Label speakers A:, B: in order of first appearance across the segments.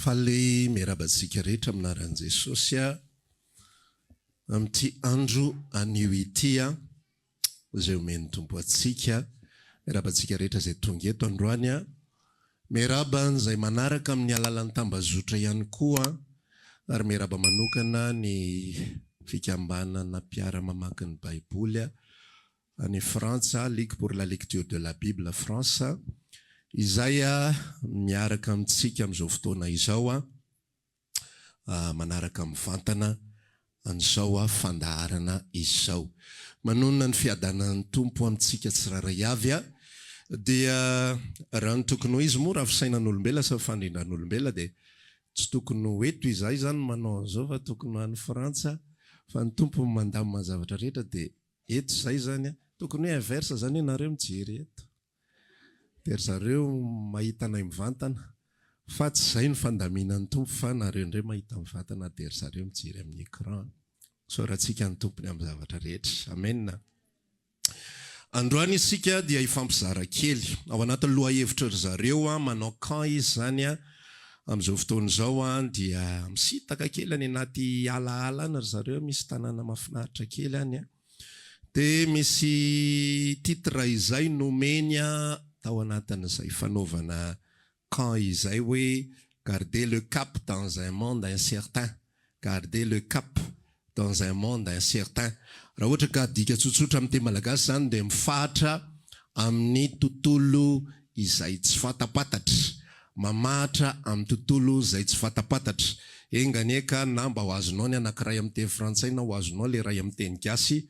A: Faly miarabantsika rehetra aminaran'i Jesosy amin'ity andro anio ity izay omeny tompo atsika. Miarabantsika rehetra izay tonga eto androany miaraban izay manaraka amin'ny alalan'ny tambazotra ihany koa ary miaraba manokana ny fikambanana mpiara mamaky ny Baiboly any Frantsa, Ligue pour la lecture de la Bible France, izay miaraka amintsika amin'izao fotoana izao manaraka mivantana an'izao fandaharana izao. Manonona ny fiadanan'ny tompo amintsika tsiraray avy dia raha ny tokony ho izy moa raha fisainan'olombelona sa fandrindra'olombelona dia tsy tokony ho eto izay zany manao an'izao fa tokony ho any Frantsa, fa ny tompo mandamina zavatra rehetra dia eto izay zany tokony hoe inverse zany ianareo mijery eto. Dia zareo mahita anay mivantana fa tsy izay ny fandaminan'ny tompo fa nareo indray mahita mivantana dia zareo mijery amin'ny écran. Sorantsika ny tompony amin'ny zavatra rehetra. Amen. Androany isika dia ifampizara kely ao anatin'ny lohahevitra ry zareo manao camp izy zany amin'izao fotoana izao dia misitaka kely any anaty alaala any ry zareo, misy tanàna mahafinaritra kely any dia misy titre izay nomeny tao anatin'izay fanaovana camp izay hoe garder le cap dans un monde incertain. Garder le cap dans un monde incertain. Raha ohatra ka dika tsotsotra amin'ny teny malagasy zany dia mifahatra amin'ny tontolo izay tsy fatapatatra, mamahatra amin'ny tontolo izay tsy fatapatatra. Enganieka na mba ho azonao ny anankiray amin'ny teny frantsay na ho azonao le ray amin'ny teny gasy,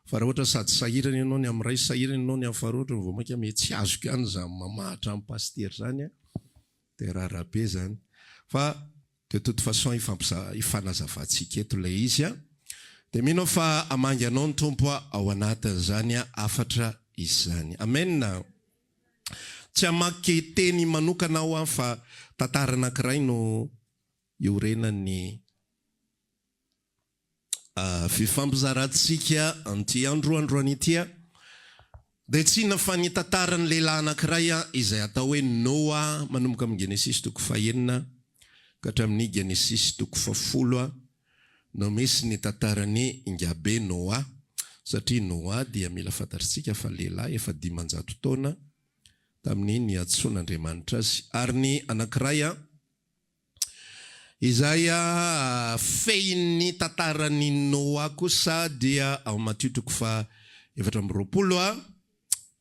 A: fa raha ohatra sady sahirana ianao ny amin'ny ray, sahirana ianao ny amin'ny faharoatra, vao maika mety tsy azoko ihany zany mamahatra amin'ny pastery zany dia rarabe zany. Fa de toute façon ifanazavantsika eto ilay izy dia mino fa amangy anao ny tompo ao anatin'izany afatra izany. Amen. Tsy hamaky teny manokana aho fa tantara anankiray no iorenan'ny fifampizarantsika amin'ity androany ity dia tsy inona fa ny tantaran'ny lehilahy anankiray izay atao hoe Noa, manomboka amin'ny Genesis 9 ka hatramin'ny Genesis 10 no misy ny tantarany ingabe Noa, satria Noa dia mila fantatritsika fa lehilahy efa 500 taona tamin'ny niantsoan'Andriamanitra azy. Ary ny anankiray izay fehin'ny tantarany Noa kosa dia ao Matthieu 4:20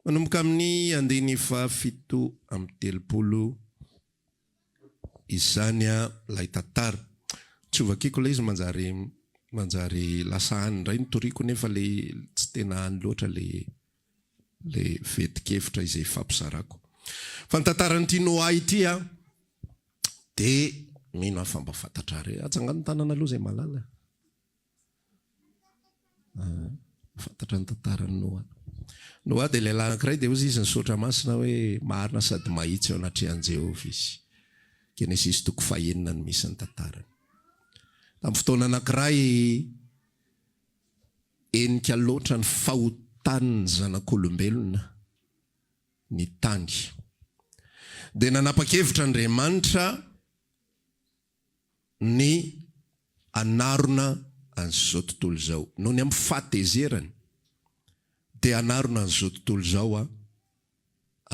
A: manomboka amin'ny 7:30 izany lay tantara. Tsy ovakiko ilay izy manjary lasa hany indray nitoriako nefa le tsy tena hany loatra le vetikevitra izay fampizarako. Fa ny tantaran'ity Noa ity dia mino famba fantatrareo. Atsangano tanana aloha izay malala. Fantatra ny tantaran'ny Noa. Noa dia lehilahy anankiray dia ozy izy nisaotra masina hoe marina sady mahitsy ao anatrehan'i Jehovah izy. Genesis 1 no misy ny tantarany. Tamin'ny fotoana anankiray enika loatra ny fahotan'ny zanak'olombelona ny tany. Dia nanapa-kevitra Andriamanitra ny anarona an'izao tontolo izao. Noho ny amin'ny fahatezerany dia anarona an'izao tontolo izao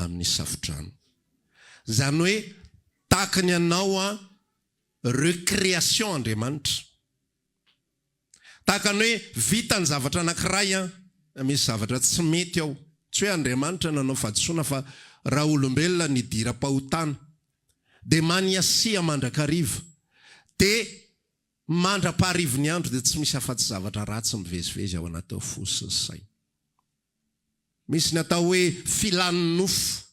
A: amin'ny safodrano. Zany hoe tahaka ny anao recréation Andriamanitra. Tahaka ny hoe vita ny zavatra anankiray misy zavatra tsy mety ao. Tsy hoe Andriamanitra nanao fahadisoana fa raha olombelona nidira-pahotana dia maniasia mandrakariva dia mandra-paharivo ny andro dia tsy misy afa-tsy zavatra ratsy mivezivezy ao anaty ao fo sy ny saina. Misy ny atao hoe filan'ny nofo,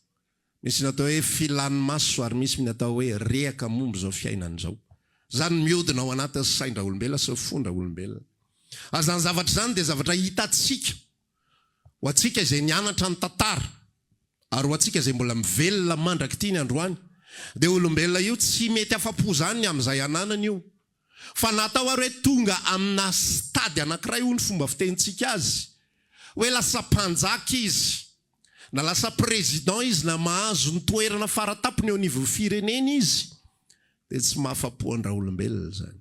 A: misy ny atao hoe filan'ny maso, ary misy ny atao hoe rehaka momba izao fiainan'izao. Zany mihodina ao anatin'ny saindra olombelona sy fondra olombelona. Azany zavatra zany dia zavatra hitatsika ho atsika izay nianatra ny tantara, ary ho atsika izay mbola mivelona mandrakity ny androany. Dia olombelona io tsy mety afa-po zany amin'izay ananany io, fa natao ary hoe tonga amina stady anankiray io ny fomba fitenitsika azy, hoe lasa mpanjaka izy, na lasa président izy, na mahazo ny toerana faratapony eo anivon'ny firenena izy, dia tsy mahafapo andraha olombelona zany.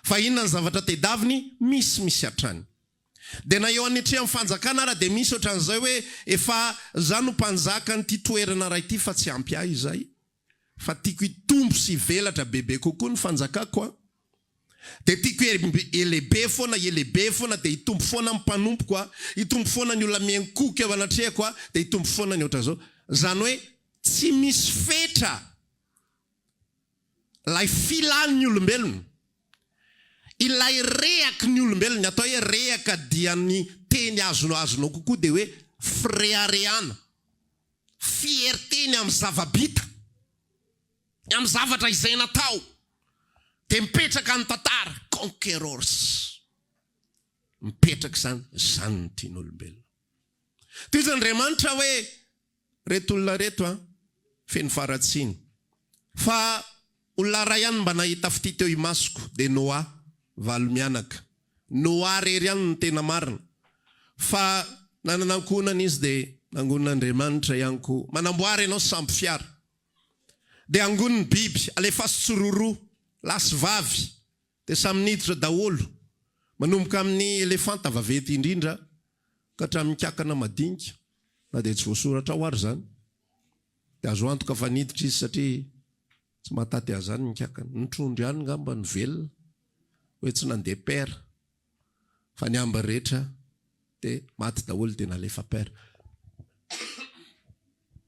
A: Fa inona ny zavatra tedaviny? Misy hatrany. Dia na eo anetrea amin'ny fanjakana ara dia misy ohatran'izay hoe efa za no mpanjaka nyty toerana ray ity fa tsy ampy ahy izay. Fa tiako hitombo sy velatra bebe kokoa ny fanjakako a. Dia tiako elebe foana dia hitombo foana amin'ny mpanompoko a, hitombo foana ny olona miankoka eo anatrehako a, dia hitombo foana ny ohatran'izao. Zany hoe tsy misy fetra lay filan'ny olombelona. Ilay rehaky ny olombelona, ny atao hoe rehaka dia ny teny azonao kokoa dia hoe freareana. Fierteny amin'ny zavabita, amin'ny zavatra izay natao. Dia mipetraka ny tantara, conquerors. Mipetraka zany ny tian'olombelona. Toy izany Andriamanitra hoe reto olona reto feno faratsiny. Fa olona ray ihany mba nahita fity teo imasoko, dia Noa, valo mianaka. Noa rery ihany ny tena marina. Fa nananankonana izy dia nangon'Andriamanitra ihany koa. Manamboary ianao sampy fiara. Dia angon'ny biby, alefa sy tsororo, lasy vavy, dia samy niditra daholo. Manomboka amin'ny elefanta vaventy indrindra, ka hatramin'ny kakana madinika, na dia tsy voasoratra ao ary zany. Dia azo antoka fa niditra izy satria tsy mahataty azy zany ny kakana. Ny trondro ihany ngamba ny velona, hoe tsy nandeha pera. Fa ny amba rehetra dia maty daholo dia nalefa pera.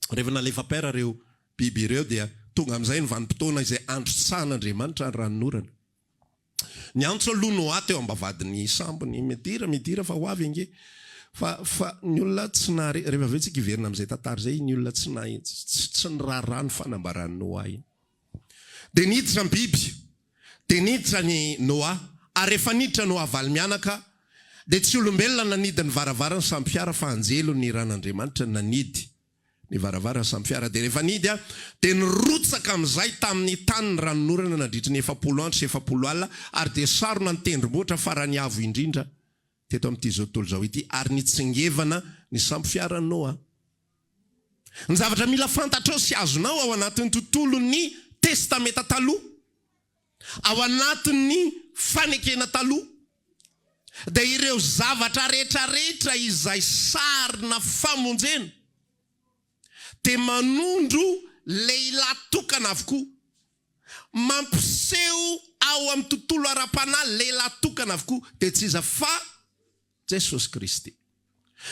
A: Rehefa nalefa pera reo biby ireo dia tonga amin'izay ny vanim-potoana izay androtsan'Andriamanitra ny ranonorana. Ny antso aloha Noa teo ambavadin'ny sambony midira fa ho avy ange. Fa ny olona tsy nahare, rehefa aveo tsika iverina amin'izay tantara izay, ny olona tsy niraharaha ny fanambaran'ny Noa iny. Dia niditra ny biby, dia niditra ny Noa, ary rehefa niditra Noa valo mianaka, dia tsy olombelona nanidy ny varavara ny sampy fiara fa anjelo ny ran'Andriamanitra nanidy ny varavara ny sampy fiara. Dia rehefa nidy dia nirotsaka amin'izay tamin'ny tany ny ranonorana nandritry ny 70 andro sy 70 alina, ary dia sarona ny tendrombohitra farany avo indrindra teto amin'ity zao tontolo zao ity, ary nitsingevana ny sampy fiara Noa. Ny zavatra mila fantatrao sy azonao ao anatin'ny tontolon'ny testamenta taloha, ao anatin'ny fanekena taloha, dia ireo zavatra rehetrarehetra izay sarina famonjena dia manondro lehilahy tokana avokoa, mampiseho ao amin'ny tontolo ara-panahy lehilahy tokana avokoa, dia tsy iza fa Jesosy Kristy.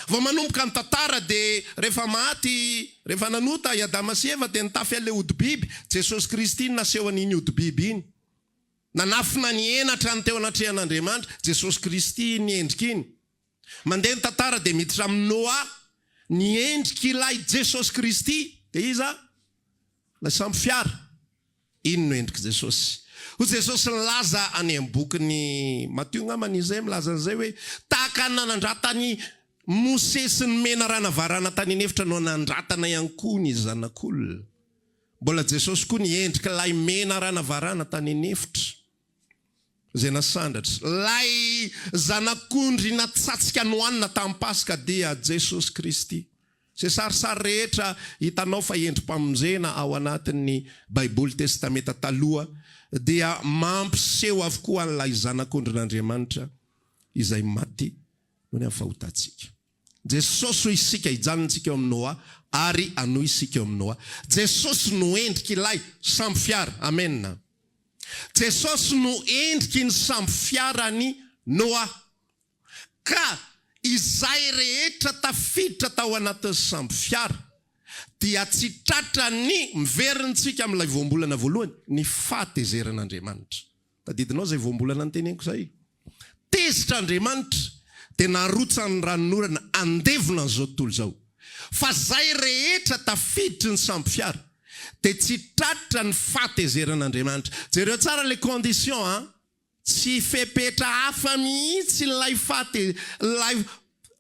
A: Vao manomboka ny tantara dia rehefa maty, rehefa nanota i Adama sy Eva dia nitafy an'ilay odi-biby, Jesosy Kristy naseho an'iny odi-biby iny. Nanafina ny enatra ny teo anatrehan'Andriamanitra, Jesosy Kristy ny endrika iny. Mandeha ny tantara dia miditra amin'ny Noa, ny endrika ilay Jesosy Kristy, dia iza? Ilay sampy fiara. Iny no endrika Jesosy. Ho Jesosy nilaza any amin'ny bokin'ny Matio ngamany izay milaza an'izay hoe tahaka nanandratany Mose sy ny mena ranavarana tany anefitra no nandratana ihany koa ny zanak'olona. Mbola Jesosy koa ny endrika lay mena ranavarana tany anefitra izay nasandatra. Lay zanak'ondry natsatsika nohanina tamin'ny Paska dia Jesosy Kristy. Izay sarisary rehetra hitanao fa endrim-pamonjena ao anatin'ny Baiboly Testamenta taloha dia mampiseho avokoa an'ilay zanak'ondrin'Andriamanitra izay maty no ny fahotantsika. Jesosy ho isika hijanontsika eo amin'ny Noa ary anohy isika eo amin'ny Noa. Jesosy no endrika ilay sampy fiara. Amen. Jesosy no endriky ny sampy fiarany Noa. Ka izay rehetra tafiditra tao anatin'ny sampy fiara dia tsy tratra ny miverintsika amin'ilay voambolana voalohany, ny fahatezeran'Andriamanitra. Tadidinao izay voambolana nyteneniko izay. Tezitra Andriamanitra dia narotsany ranonorana andevona an'izao tontolo izao. Fa zay rehetra tafiditry ny sampy fiara dia tsy tratra ny fahatezeran'Andriamanitra. Jereo tsara le condition, tsy fepetra hafa mihitsy lay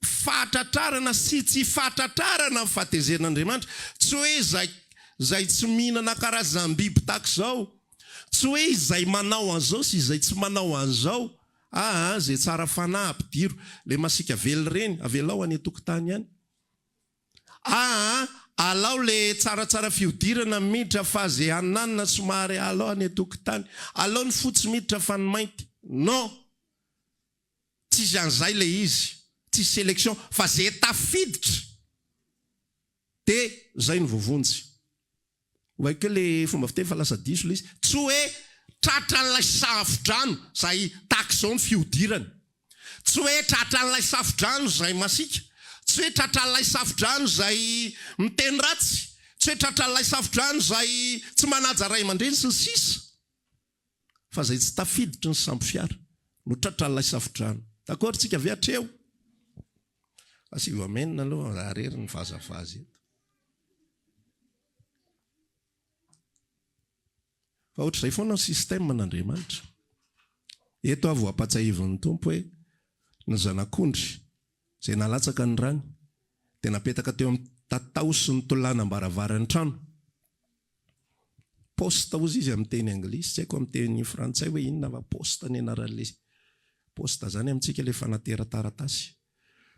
A: fahatratrarana sy tsy fahatratrarana fahatezerin'Andriamanitra. Tsy hoe zay tsy mihinana karazam-biby tahaka izao, tsy hoe izay manao an'izao sy izay tsy manao an'izao. Zay tsara fanahy ampidiro, le masika velo reny, avelao any an-tokotany ihany. alao le tsaratsara fiodirana miditra fa zay ananina somary alao any atokotany, alao ny fotsy miditra fa ny mainty. Non, tsisy an'izay le izy, tsisy sélection, fa zay tafiditra dia zay ny vovonjy. Vaikeo le fomba fiteny fa lasa diso le izy, tsy hoe tratran'ilay safodrano zay tahaka izao ny fiodirana, tsy hoe tratran'ilay safodrano zay masika, tsy hoe tratran'ilay safodrano zay miteny ratsy, tsy hoe tratran'ilay safodrano zay tsy manaja ray aman-dreny sy ny sisa, fa zay tsy tafiditra ny sambo fiara no tratran'ilay safodrano. D'accord, tsika avy hatreo asivo amenina aloha arery ny vazavazy eto. Fa ohatra izay foana ny système n'Andriamanitra. Eto avy ampatsahivon'ny tompo hoe ny zanak'ondry zay nalatsaka ny rany dia napetaka teo amin'ny tatao sy ny tolàna ambaravarany trano. Poste ozy izy amin'ny teny anglisy, tsy haiko amin'ny teny frantsay hoe inona fa poste ny anaran'ilay poste zany amintsika le fanatera taratasy.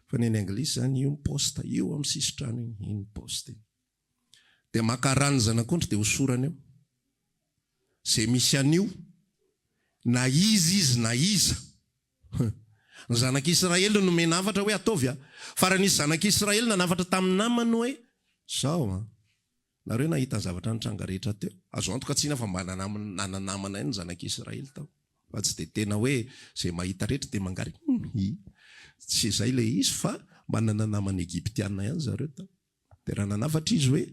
A: Fa ny anglisy zany io poste, io amin'ny sisin-trano iny poste. Dia maka rano zanak'ondry dia hosorana eo. Zay misy an'io na izy na iza. Ny zanak'Israely no menavatra hoe ataovy fa raha nisy zanak'Israely nanavatra tamin'ny namany hoe zao nareo nahita zavatra nitranga rehetra teo, azo antoka tsina fa mba nananamana ny zanak'Israely tao, fa tsy dia tena hoe zay mahita rehetra dia mangary tsy izay le izy fa mba nananamana Egyptiana ihany zareo tao. Dia raha nanavatra izy hoe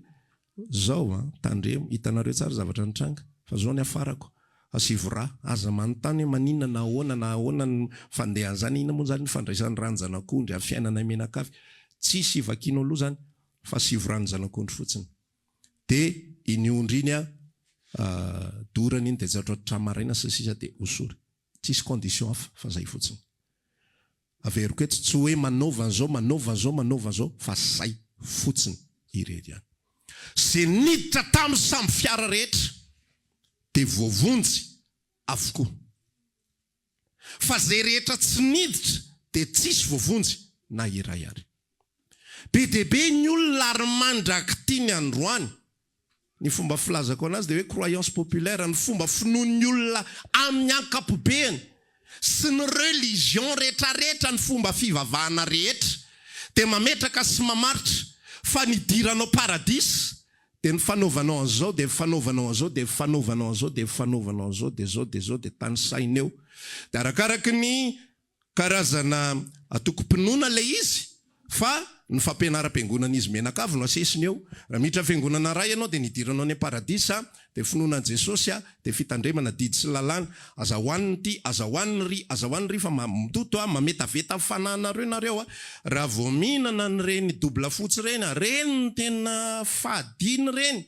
A: zao tandremo hitanareo tsara zavatra nitranga fa zao ny afarako asivora aza manontany maninona na ahoana ny fandehan zany, ina moa zany ny fandraisan'ny rano zanak'ondry amin'ny fiainana menakavy, tsisy ivakino aloha zany fa sivorany zanak'ondry fotsiny. Dia iny ondry iny dorana iny dia zatratra maraina sy sisa dia hosory, tsisy condition hafa fa zay fotsiny. Averiko eto tsy hoe manaovan'izao fa zay fotsiny irery ihany. Zay niditra tamin'ny samby fiara rehetra dia voavonjy avokoa. Fa zay rehetra tsy niditra dia tsisy voavonjy na iray ary. Be dia be ny olona ary mandraky tiany androany. Ny fomba filazako anazy dia hoe croyance populaire, ny fomba finoan'ny olona amin'ny ankapobeny sy ny religion rehetrarehetra, ny fomba fivavahana rehetra dia mametraka sy mamaritra fa nidiranao paradisy dia ny fanaovanao an'izao, dia fanaovanao an'izao, dia fanaovanao an'izao, dia fanaovanao an'izao, dia zao, dia tany saina eo. Dia arakaraky ny karazana atoko-pinoana le izy, fa ny fampianaram-piangonana izy menakavy no asesiny eo. Raha miditra fiangonana ray ianao dia nidiranao ny paradisa, dia finoanan Jesosy dia fitandremana didy sy lalàna, azahoaniny ty, azahoaniny ry fa mitoto mametaveta fananareo nareo raha vao mihinana ny reny dobla fotsy reny, reny ny tena fahadiny reny.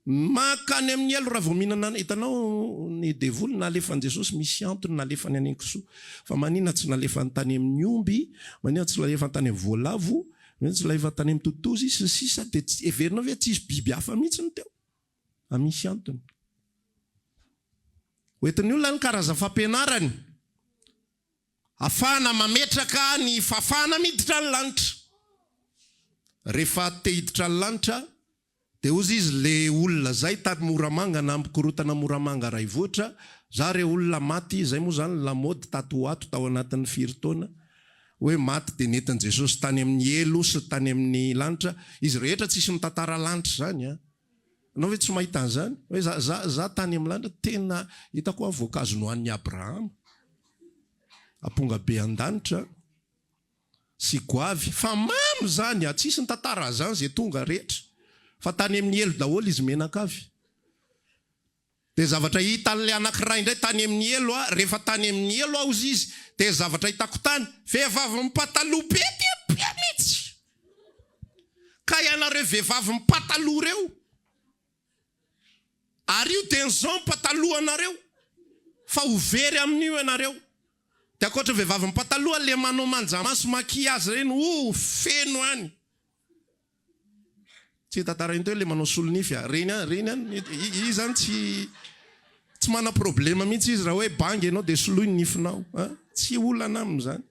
A: Makany amin'ny elo raha vao mihinana, hitanao ny devoly nalefan'i Jesosy misy antony nalefany any Kisoa, fa manina tsy nalefany tany amin'ny omby, manina tsy nalefany tany amin'ny voalavo, manina tsy nalefany tany amin'ny totozy sy sisa, dia everinao hoe tsisy biby hafa mihitsy ny teo. Misy antony. Hoentin'ny olona ny karaza fampianarany, afahana mametraka ny fafana miditra ny lanitra. Rehefa te hiditra ny lanitra dia ozy izy le olona zay tady moramanga na ampikorotana moramanga ray voatra, za re olona maty, zay moa zany lamody tato ato tao anatin'ny firy-taona, hoe maty dia nentin' Jesosy tany amin'ny elo sy tany amin'ny lanitra. Izy rehetra tsisy mitantara lanitra zany anao hoe tsy mahita an'izany hoe za tany amin'ny lanitra tena hitako voankazo nohan'ny Abrahama, amponga be an-danitra sy goavy, fa mamy zany tsisy ny tantara zany zay tonga rehetra, fa tany amin'ny elo daholo izy menakavy. Dia zavatra hita an'ilay anankiray indray tany amin'ny elo rehefa tany amin'ny elo aho izy dia zavatra hitako tany vehivavy mipataloha be dia mihitsy. Ka ianareo vehivavy mipataloha reo, ary io dia nizao mipataloha anareo fa overy amin'io ianareo. Dia ankoatra vehivavy mipataloha le manao manjamaso makiazy reny feno any. Tsy tantara teo le manao solonify reny izy zany tsy mana problema mihitsy izy raha hoe bangy ianao dia soloy ny nifinao, tsy olana aminy zany.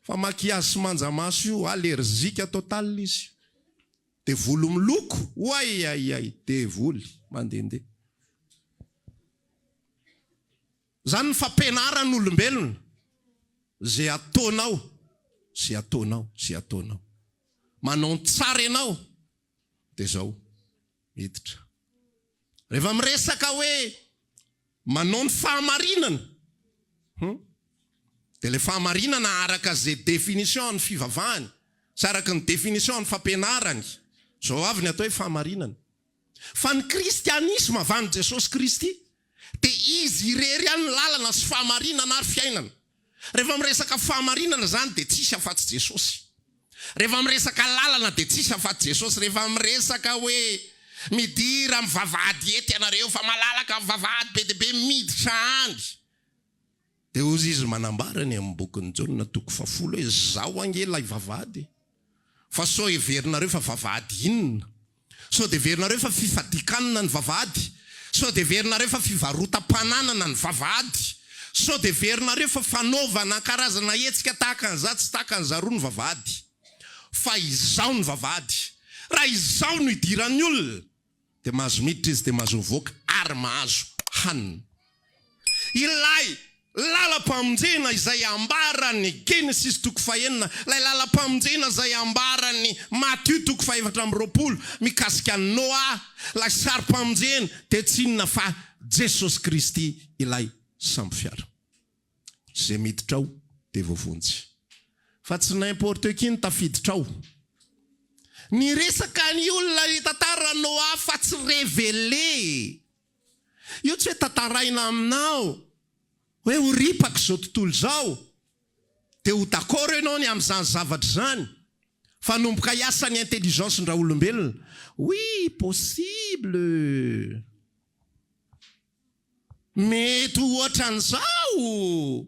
A: Fa makiazy sy manjamaso io allerzika total izy. dia volo miloko ayayay dia voly mandehandeha. Zany ny fampianaran'olombelona zay ataonao, zay ataonao, zay ataonao. Manao ny tsara ianao dia zao hiditra. Rehefa miresaka hoe manao ny fahamarinana, dia le fahamarinana araka zay définition ny fivavahany, sy araka ny définition ny fampianarany, zao avy ny atao hoe fahamarinana. Fa ny kristianisme avy any Jesosy Kristy dia izy irery ihany ny lalana sy fahamarinana ary fiainana. Rehefa miresaka fahamarinana zany dia tsisy afa-tsy Jesosy. Rehefa miresaka lalana dia tsisy afa-tsy Jesosy. Rehefa miresaka hoe midira mivavahady ety ianareo fa malalaka mivavahady be dia be miditra andry, dia ozy izy manambarany amin'ny bokin'ny Jaona 10 hoe zao angela ivavahady, fa so heverinareo fa vavahady inona, so dia heverinareo fa fifadikanana ny vavahady, so dia heverinareo fa fivarotam-pananana ny vavahady, so dia heverinareo fa fanaovana karazana hetsika tahaka an'izao tsy tahaka an'zaroa ny vavahady, fa izao ny vavahady. Raha izao no idiran'ny olona dia mahazo miditra izy dia mahazo mivoaka ary mahazo hanina. Ilay lalam-pamonjena izay ambarany Genesis 1:9, ilay lalam-pamonjena izay ambarany Matthieu 2:20 mikasika ny Noa, ilay sari-pamonjena dia tsy inona fa Jesosy Kristy ilay samby fiara. Zay miditra ao dia voavonjy. Fa tsy n'importe qui ny tafiditra ao. Ny resaka ny olona ny tantara Noa fa tsy révélé. Io tsy hoe tantaraina aminao hoe ho ripaka zao tontolo zao dia ho d'accord ianao ny amin'izany zavatra zany, fa nomboka hiasa ny intelligence ndra olombelona. Oui, possible. Mety ohatran'izao.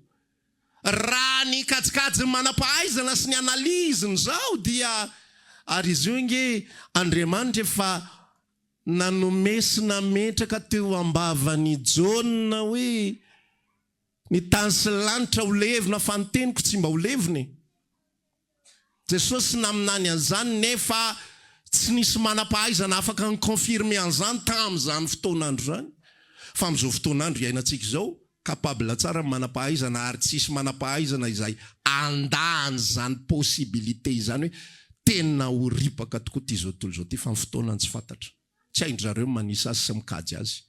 A: Raha ny kajikajy manam-pahaizana sy ny analiziny zao dia ary izy io nge Andriamanitra efa nanome sy nametraka teo ambavany Jona hoe ny tany sy lanitra ho levina fa ny teniko tsy mba ho leviny. Jesosy naminany an'izany nefa tsy nisy manam-pahaizana afaka nikonfirme an'izany tamin'izany fotoanandro zany. Fa amin'izao fotoanandro iainantsika izao capable tsara manam-pahaizana ary tsisy manam-pahaizana izay andahany zany possibilité izany hoe tena ho ripaka tokoa ty zao tontolo zao ty, fa ny fotoanany tsy fantatra. Tsy haindrareo manisa azy sy mikajy azy.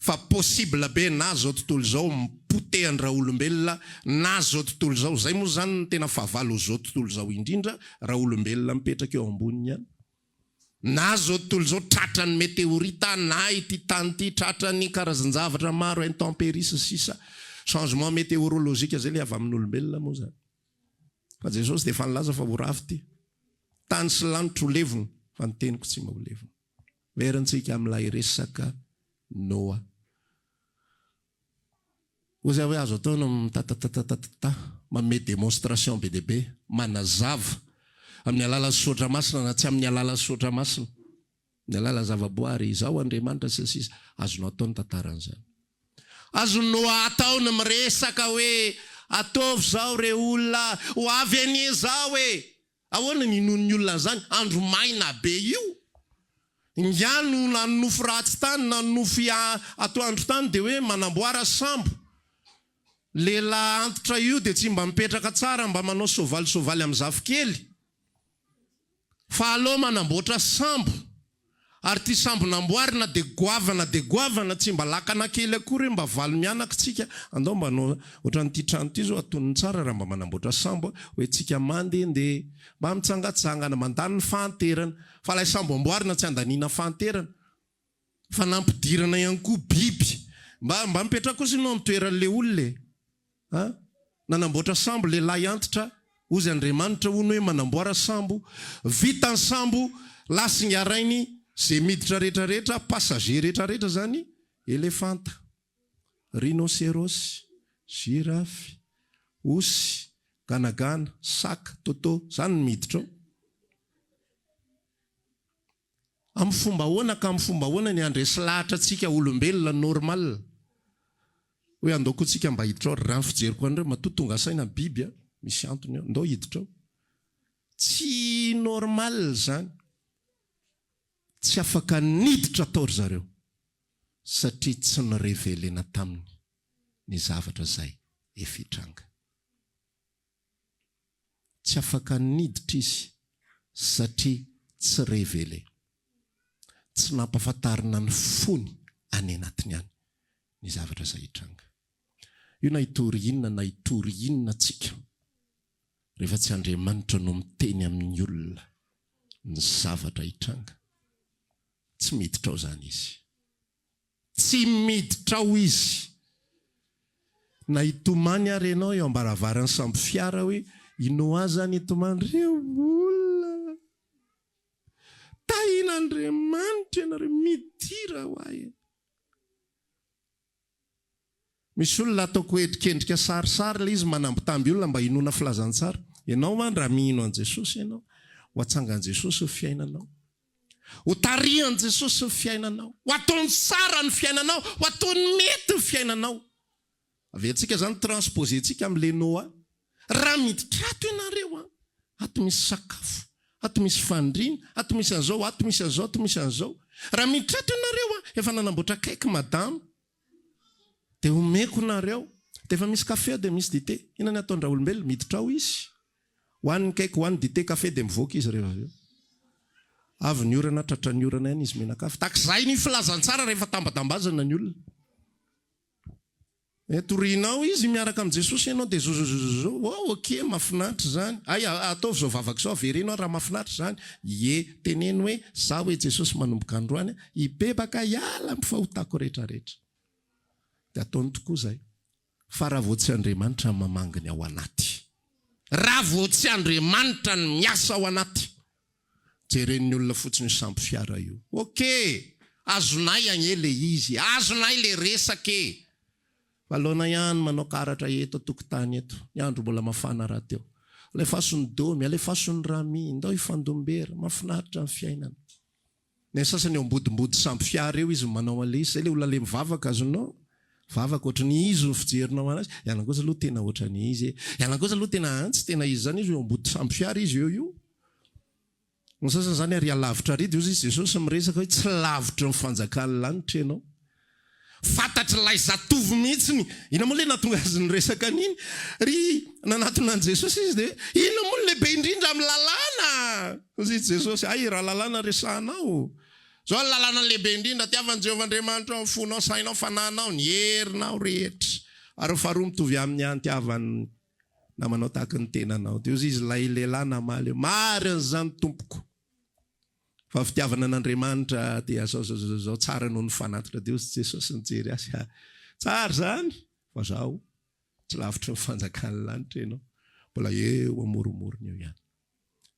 A: Fa possible be na zao tontolo zao mipotehany-raha olombelona, na zao tontolo zao, zay moa zany tena fahavalo zao tontolo zao indrindra raha olombelona mipetraka eo amboniny ihany. Na zao tontolo zao tratrany météorite, na ity tany ity tratrany karazan-javatra maro, intempéries sisa, changement météorologique zay le avy amin'ny olombelona moa zany. Fa Jesosy dia efa nilaza fa ho rafy ty. Tany sy lanitra ho levona, fa ny teniko tsy mba ho levona. Verintsika amin'ilay resaka Noa. Ozy hoe azo atao no mitatatatata manome démonstration be dia be, manazava amin'ny alala sotra masina na tsy amin'ny alala sotra masina, ny alala zavaboary. Izao Andriamanitra sisisa azonao atao ny tantaran'izany. Azonao atao ny miresaka hoe ataovy zao re olona ho avy anie zao hoe ahoana ninon'ny olona zany, andro maina be io. Ingano na nofo ratsy tany na nofo atoandro tany dia hoe manamboara sambo. Lehilahy antitra io dia tsy mba mipetraka tsara, mba manao sovaly amin'ny zafikely. Fa aleo manamboatra sambo. Ary ty sambo namboarina dia goavana tsy mba lakana kely akory mba valo mianaka tsika. Andao mba nao ohatran'ity trano ity zao atonony tsara raha mba manamboatra sambo hoe tsika mandehandeha mba mitsangatsangana mandany ny fahanterana. Fa ilay sambo amboarina tsy andaniana fahanterana, fa nampidirana ihany koa biby mba mipetraka kosa ianao amin'ny toeran'le olona. Nanamboatra sambo lehilahy antitra, ozy Andriamanitra hono hoe manamboara sambo, vita ny sambo lasiny arainy zay miditra rehetrarehetra, passager rehetrarehetra zany, elefanta, rhinocéros, girafy, osy, ganagana, saka, tôtô, zany ny miditra ao. Amin'ny fomba hoana ka amin'ny fomba hoana ny andresy lahatra antsika olombelona normal. Hoe andao koa tsika mba hiditra ao, raha ny fijeriko andreo matotonga saina biby, misy antony ao, andao hiditra ao. Tsy normal zany. tsy afaka niditra tao ry zareo satria tsy nirevelena taminy ny zavatra zay efitranga. Tsy afaka niditra izy satria tsy revele, tsy nampafantarina ny fony any anatiny any ny zavatra zay hitranga. Io na hitory inona tsika rehefa tsy Andriamanitra no miteny amin'ny olona ny zavatra hitranga, tsy miditra ao zany izy. Tsy miditra ao izy. Na hitomany ary ianao eo ambaravarany samby fiara hoe ino azany hitomany reo olona tahin'Andriamanitra ianareo midira ho ahy. Misy olona ataoko endrikendrika sarisary le izy manambitamby olona mba hinona filazantsara. Ianao man raha mihino an Jesosy ianao, ho atsangan Jesosy ny fiainanao, ho tarihan Jesosy ny fiainanao, ho ataony tsara ny fiainanao, ho ataony mety ny fiainanao. Aventsika zany transposentsika amin'le Noa. Raha miditra ato ianareo ato misy sakafo, ato misy fandriana, ato misy an'izao, ato misy an'izao, ato misy an'izao. Raha miditra ato ianareo efa nanamboatra kaiky madama, dia omeko nareo, dia efa misy kafe dia misy dite. Inona ny ataon'ny olombelona? Miditra ao izy, hoaniny kaiky, hoaniny dite, kafe dia mivoaka izy rehefa avy eo. Avy ny orana, tratra ny orana ihany izy mihinan-kafe. Takizay ny filazantsara rehefa tambadambazana ny olona. Torianao izy miaraka amin'ny Jesosy ianao dia zozozozo. Ok, mahafinaritra zany. Ay, ataovy zao vavaka zao, avereno raha mahafinaritra zany. Teneno hoe za hoe Jesosy manomboka androany, hibebaka hiala amin'ny fahotako rehetrarehetra. Dia ataony tokoa zay. Fa raha vao tsy Andriamanitra mamanginy ao anaty, raha vao tsy Andriamanitra ny miasa ao anaty, jeren'ny olona fotsiny samby fiara io. Ok, azonay agny le izy, azonay le resake. Valona ihany manao karatra eto tokotany eto. Ny andro mbola mafana raha teo. Alefasony domy, alefasony rami, ndao ifandombera, mafinaritra ny fiainana. Ny sasany eo ambodimbody samby fiara eo izy manao ale izy. Zay le olona le mivavaka azonao. Vavaka ohatrany izy no fijerinao anazy. Ianankoza aloha tena ohatrany izy. Ianankoza aloha tena tsy tena izy zany izy eo ambody samby fiara izy io. Ny sasany zany ary alavitra ridy izy Jesosy miresaka hoe tsy lavitra ny fanjakany lanitra ianao. Fantatry lay zatovy mihitsiny. Ina moa le natonga azy ny resaka an'iny? Ry nanatona an Jesosy izy dia ina moa lehibe indrindra amin'ny lalàna? Izy Jesosy, ay raha lalàna resahanao. Zao lalàna lehibe indrindra tiavan'i Jehovah'Andriamanitra ao fonao, sainao, fananao, ny herinao rehetra. Ary faharoa mitovy amin'ny antiavany namanao tahaka ny tenanao. Dia izy lay lehilahy namaly, marina zany tompoko. Fa fitiavana an'Andriamanitra dia zao tsara noho ny fanatitra dia Jesosy nijery azy. Tsara zany, fa zaho tsy lavitra ny fanjakany lanitra ianao. Mbola eo amoromorony eo ihany.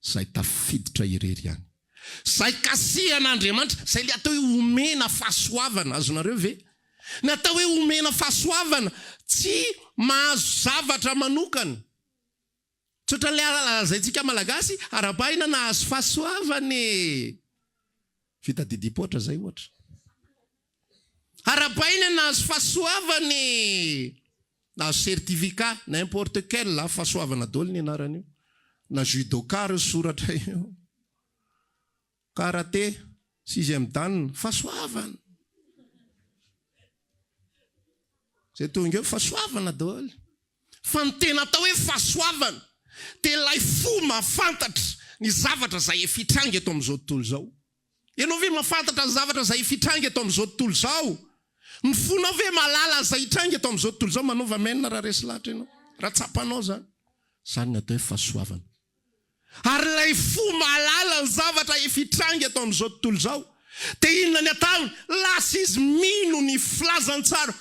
A: Zay tafiditra irery ihany. Zay kasihan'Andriamanitra, zay le atao hoe omena fahasoavana. Azonareo ve? Natao hoe omena fahasoavana, tsy mahazo zavatra manokana. Tsotra le alazaitsika malagasy, arabahina nahazo fahasoavany. Vita didipotra zay ohatra. Arabahina nahazo fahasoavany. Nahazo certificat, n'importe quel la fahasoavana daholo ny anarany io. Na judoka ry soratra io. Karaté, 6e dan, fahasoavana. Zay tonga eo fahasoavana daholo. Fa ny tena atao hoe fahasoavana, dia ilay fo mahafantatra ny zavatra zay efitranga eto amin'izao tontolo zao. Ianao ve mahafantatra ny zavatra zay efitranga eto amin'izao tontolo zao? Ny fonao ve malala zay hitranga eto amin'izao tontolo zao? Manova menina raha resy lahatra ianao, raha tsapanao zany. Zany natao hoe fahasoavana. Ary ilay fo malala ny zavatra efitranga eto amin'izao tontolo zao, dia inona ny ataony? Lasa izy mino ny filazantsara,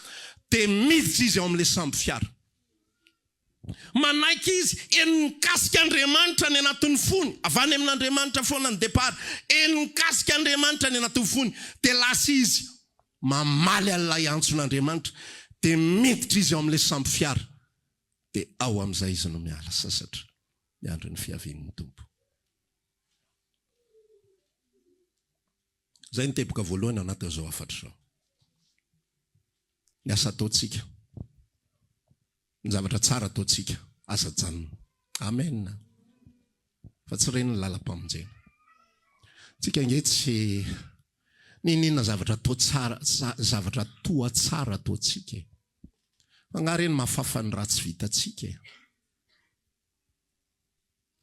A: dia miditra izy ao amin'ilay samby fiara. Manaiky izy enikasika Andriamanitra ny anatin'ny fony, avany amin'Andriamanitra foana ny depart, enikasika Andriamanitra ny anatin'ny fony, dia lasa izy mamaly an'ilay antson'Andriamanitra, dia miditra izy ao amin'ilay samby fiara, dia ao amin'izay izy no miala sasatra miandro ny fiavian'ny tompo. Zay ny teboka voalohany ao anatin'izao afatra izao. Ny asa ataontsika, ny zavatra tsara ataontsika, asa janona. Amen. Fa tsy reny ny lalam-pamonjena. Tsika nge tsy ninina zavatra atao tsara, zavatra toa tsara ataotsika. Fangareny mahafafa ny ratsy vitatsika.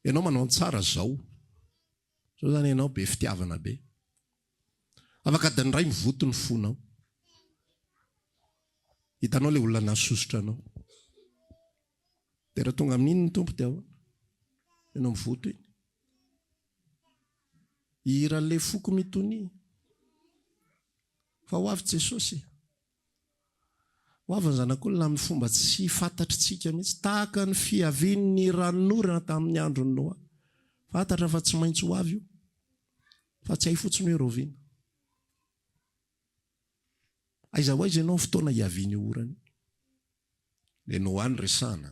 A: Ianao manao tsara zao. Zao zany ianao be fitiavana be. Afaka daniray mivoto ny fonao. Hitanao le olona nasosotra anao. Tera tonga amin'iny ny tompo dia ianao mivoto iny. Iran'le foko mitony. Fa ho avy Jesosy. Ho avy ny zanak'olona amin'ny fomba tsy fantatritsika mihitsy. Tahaka ny fiavian'ny ranon'orana tamin'ny andron'ny Noa. Fantatra fa tsy maintsy ho avy io. Fa tsy hay fotsiny hoe roviana. Aiza ho aiza ianao fotoana hiaviany orana. Le Noa ny resana.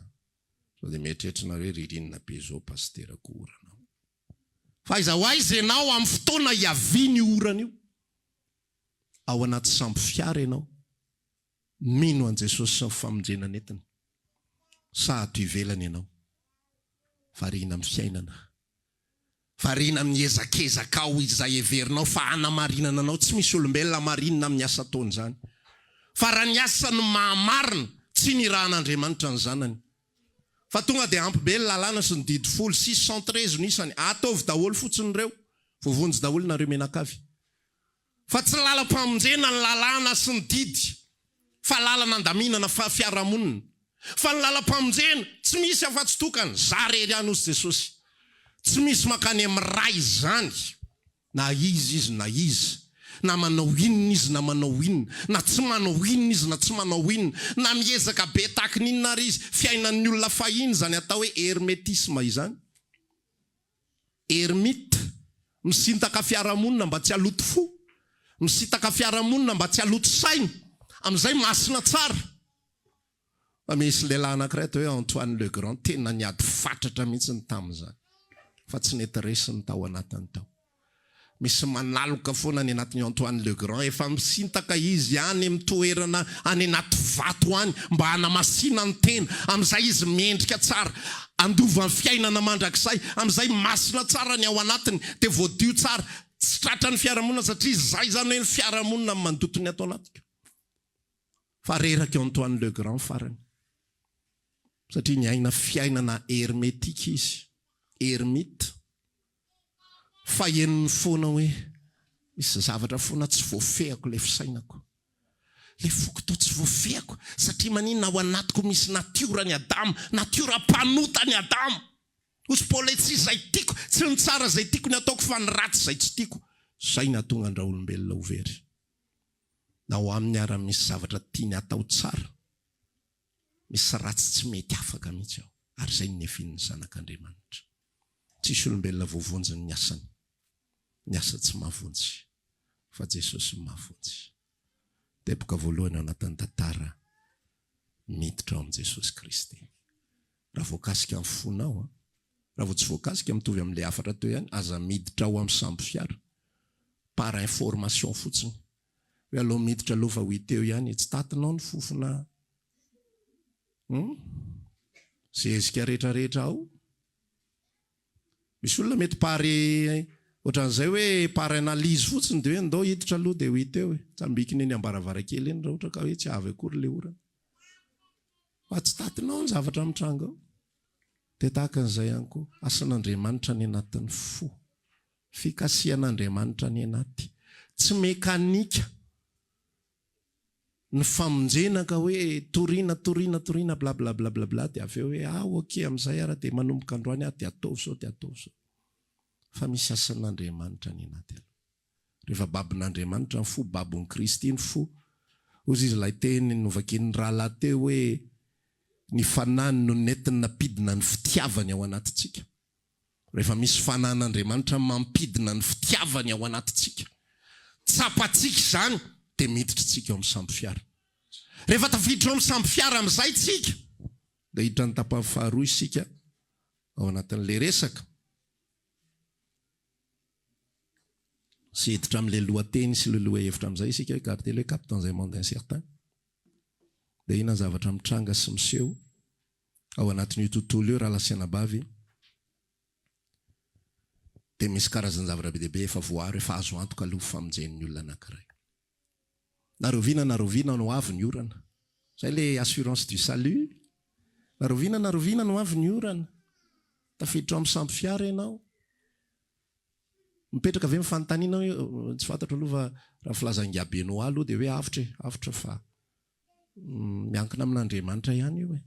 A: Sao dia mieritreritra hoe ririnina be zao pasterako orana. Fa aiza ho aiza ianao amin'ny fotoana hiaviany orana io. Ao anaty sambo fiara ianao. Mino an Jesosy sy ny famonjena netiny. Sa ato ivelany ianao. Variana amin'ny fiainana. Variana amin'ny ezakezaka ao izay heverinao fa hanamarinana anao. Tsy misy olombelona marinina amin'ny asa ataony zany. Fa raha ny asa ny mahamarina, tsy ny rahan'Andriamanitra ny zanany. Fa tonga dia ampy be lalàna sy ny didy folo 613 nisany. Ataovy daholo fotsiny reo. Voavonjy daholo nareo menakavy. Fa tsy lalam-pamonjena ny lalàna sy ny didy. Fa lalana andaminana fa fiarahamonina. Fa ny lalam-pamonjena tsy misy afa-tsy tokana. Zare ihany hozy Jesosy. Tsy misy makany amin'ny ray zany. Na izy na izy. Na manao inona izy na manao inona. Na tsy manao inona izy na tsy manao inona. Na miezaka be tahaka n'inona ary izy. Fiainan'ny olona fahiny zany atao hoe hermetisme izany. Ermite. Misintaka fiarahamonina mba tsy haloto fo. Misintaka fiarahamonina mba tsy haloto saina. Amin'izay masina tsara. Fa misy lehilahy anankiray atao hoe Antoine Le Grand. Tena niady fatratra mihitsy ny tamin'izany. Fa tsy nety resy ny tao anatiny tao. Misy manaloka foana any anatin'ny Antoine Le Grand. Efa misintaka izy any amin'ny toerana any anaty vato any. Mba hanamasina ny tena. Amin'izay izy miendrika tsara. Andova ny fiainana mandrakizay. Amin'izay masina tsara ny ao anatiny. Dia voadio tsara. Tsy tratra ny fiarahamonina satria izay zany hoe ny fiarahamonina amin'ny mandotony ato anatika. Fa reraka Antoine Le Grand farany. Satria ny aina fiainana hermetika izy. Ermite. Fa eniny foana hoe misy zavatra foana tsy voafehako le fisainako. Le foko tao tsy voafehako. Satria maninona ao anatiko misy natiora ny Adamo. Natiora mpanota ny Adamo. Osy Paoly tsy izay tiako. Tsy ny tsara izay tiako ny ataoko fa ny ratsy izay tsy tiako. Zay na tonga andra olombelona ho very. Na ho amin'ny ara misy zavatra tiany atao tsara. Misy ratsy tsy mety afaka mihitsy ao. Ary zay ny nefin'ny zanak'Andriamanitra. Tsisy olombelona voavonjy ny asany. Ny asa tsy mahavonjy. Fa Jesosy mahavonjy. Tepoka voalohany anatin'ny tantara miditra ao amin'i Jesosy Kristy. Raha voakasika amin'ny fonao, raha tsy voakasika mitovy amin'ilay afatra teo ihany, aza miditra ao amin'ny sambo fiara. Par information fotsiny. Hoe aloha miditra aloha fa ho teo ihany, tsy tatinao ny fofona. Zezika rehetrarehetra ao. Misy olona mety pary ohatran'izay hoe pary analizy fotsiny dia hoe ndao hiditra aloha dia ho teo. Tsambikiny eny ambaravarakely eny raha ohatra ka hoe tsy avy akory le orana. Fa tsy tatinao ny zavatra mitranga ao. Dia tahaka an'izay ihany koa, asan'Andriamanitra ny anatin'ny fo. Fikasian'Andriamanitra ny anaty. Tsy mekanika. Ny famonjena ka hoe toriana bla bla bla bla bla dia avy eo hoe ok amin'izay ara dia manomboka androany dia ataovy sao. Fa misy asan'Andriamanitra ny anaty. Rehefa babin'Andriamanitra ny fo, babon'ny Kristy ny fo. Ozy izy ilay teny novakin'ny rahalahy teo hoe ny fanahiny no nentina nampidina ny fitiavany ao anatintsika. Rehefa misy fanahin'Andriamanitra mampidina ny fitiavany ao anatintsika. Tsapatsika izany dia miditra tsika ao amin'ny sambo fiara. Rehefa tafiditra ao amin'ny sambo fiara amin'izay tsika, dia hiditra ny tapany faharoa isika ao anatin'ilay resaka. Sy hiditra amin'ilay lohateny sy ilay lohahevitra amin'izay isika hoe garder le cap dans un monde incertain. Dia ina zavatra mitranga sy miseho ao anatin'io tontolo io raha lasiana bavy. dia misy karazany zavatra be efa voary efa azo antoka aloha famonjen'ny olona anankiray. Naroviana no avy ny orana. Zay le assurance du salut. Naroviana no avy ny orana. Tafiditra amin'ny sampy fiara ianao. Mipetraka ave mifanontaniana hoe tsy fantatra aloha raha filazangabenao aloha dia hoe avitra fa miankina amin'Andriamanitra ihany io.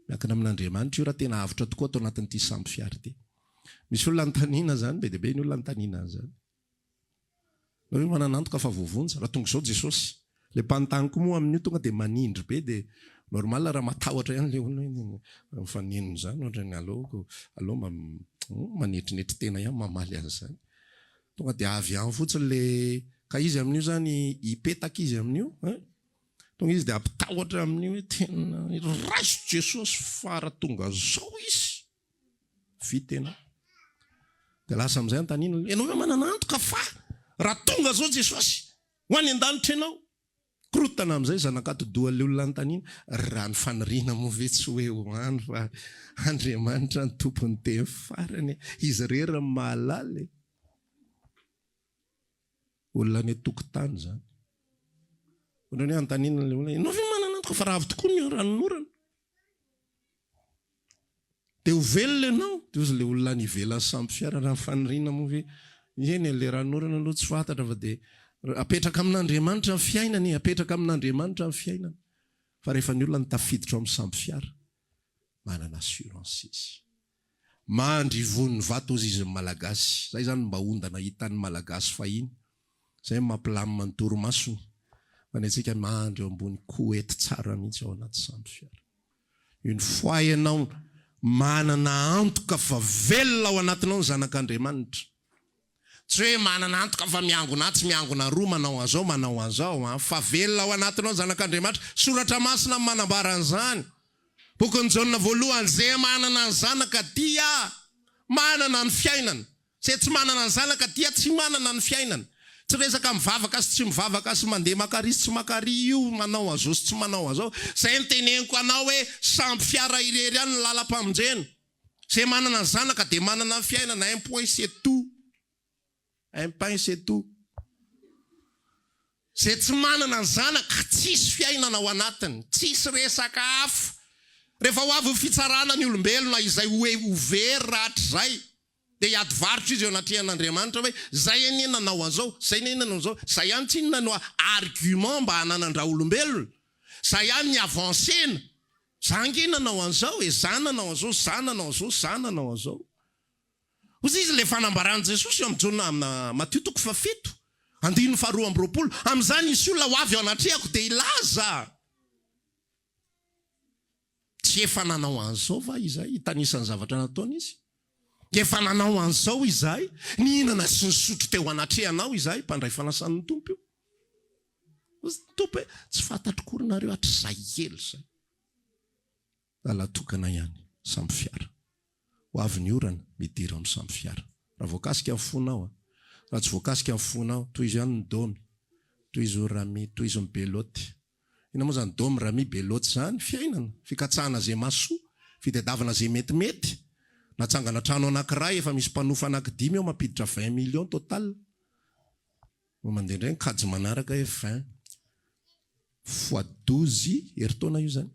A: Miankina amin'Andriamanitra io raha tena avitra tokoa atao anatin'ity sampy fiara ity. Misy olona notaniana zany, be dia be ny olona notaniana zany. Hoe manana antoka fa voavonja raha tonga izao Jesosy. Le mpanontaniko moa amin'io tonga dia manindry be dia normal raha matahotra ihany le olona mifaninona zany ohatrany aloha manetrinetry tena ihany mamaly azy zany. Tonga dia avy ihany fotsiny le ka izy amin'io zany hipetaka izy amin'io. Tonga izy dia ampitahotra amin'io hoe tena raiso Jesosy fa raha tonga zao izy vitena. Dia lasa amin'izay antaniana, ianao hoe manana antoka fa raha tonga zao Jesosy ho any an-danitra ianao. Korotana amin'izay zanakatodohan'le olona antaniana, raha ny faniriana moa ve tsy hoe hoany fa Andriamanitra ny tompony teny farany, izy rera mahalaly. Olona ny tokotany zany. Olona ny antaniana le olona, ianao ve manana antoka fa raha avy tokoa ny ranonorana. Dia ho velona ianao, dia ozy le olona ny vela sampy fiara raha faniriana moa ve eny le ranonorana aloha tsy fantatra fa dia apetraka amin'Andriamanitra ny fiainany, apetraka amin'Andriamanitra ny fiainany. Fa rehefa ny olona ny tafiditra amin'ny sampy fiara, manana assurance izy. Mandrivon'ny vato ozy izy malagasy. Zay zany mba ondana hitan'ny malagasy fahiny. Zay mampilamina ny torimasony. Manetsika mandry eo ambony koety tsara mihitsy ao anaty sampy fiara. Une fois ianao manana antoka fa velona ao anatinao ny zanak'Andriamanitra. Tsy hoe manana antoka fa miangona tsy miangona roa manao an'izao fa velona ao anatinao ny zanak'Andriamanitra. Soratra masina manambara an'izany. Bokin'ny Jaona voalohany, zay manana ny zanaka dia manana ny fiainana. Zay tsy manana ny zanaka dia tsy manana ny fiainana. Tsy resaka mivavaka sy tsy mivavaka sy mandeha makary sy tsy makary io manao azao sy tsy manao azao. Zay ny teneniko anao hoe sampy fiara irery ihany ny lalam-pamonjena. Zay manana ny zanaka dia manana ny fiainana. Un point c'est tout. Un pain c'est tout. Zay tsy manana ny zanaka tsisy fiainana ao anatiny, tsisy resaka hafa. Rehefa ho avy fitsarana ny olombelona izay hoe ouvert rahatry zay, dia hiady varotro izy eo anatrehan'Andriamanitra hoe zay anie nanao an'izao, zay anie nanao an'izao. Zay ihany tsy inona no argument mba hananandra olombelona. Zay ihany ny avancena. Zangy nanao an'izao, zany nanao an'izao, zany nanao an'izao, zany nanao an'izao. Ozy izy le fanambaran'i Jesosy eo amin'ny Jaona Matthieu 7:12. Amin'izany isy olona ho avy ao anatrehako dia ilaza. Tsy efa nanao an'izao va izay, hitanisany zavatra nataony izy. Efa nanao an'izao izay, nihinana sy nisotro teo anatrehanao izay, mpandray fanasan'ny tompo io. Ozy tompo hoe tsy fantatro korinareo hatr'izay elo zay. Lalatoakana ihany, sampy fiara. Ho avy ny orana, midira amin'ny sampy fiara. Raha voakasika amin'ny fonao, raha tsy voakasika amin'ny fonao, toy izy ihany ny dômy, toy izy rami, toy izy ny beloty. Ina moa zany dômy, rami, beloty zany, fiainana, fikatsahana zay masoa, fitadiavana zay metimety. Natsangana trano anankiray, efa misy mpanofa anankidimy eo mampiditra 20 millions total. Mandeha indray kajy manaraka hoe 20 fois 12 herintaona io zany.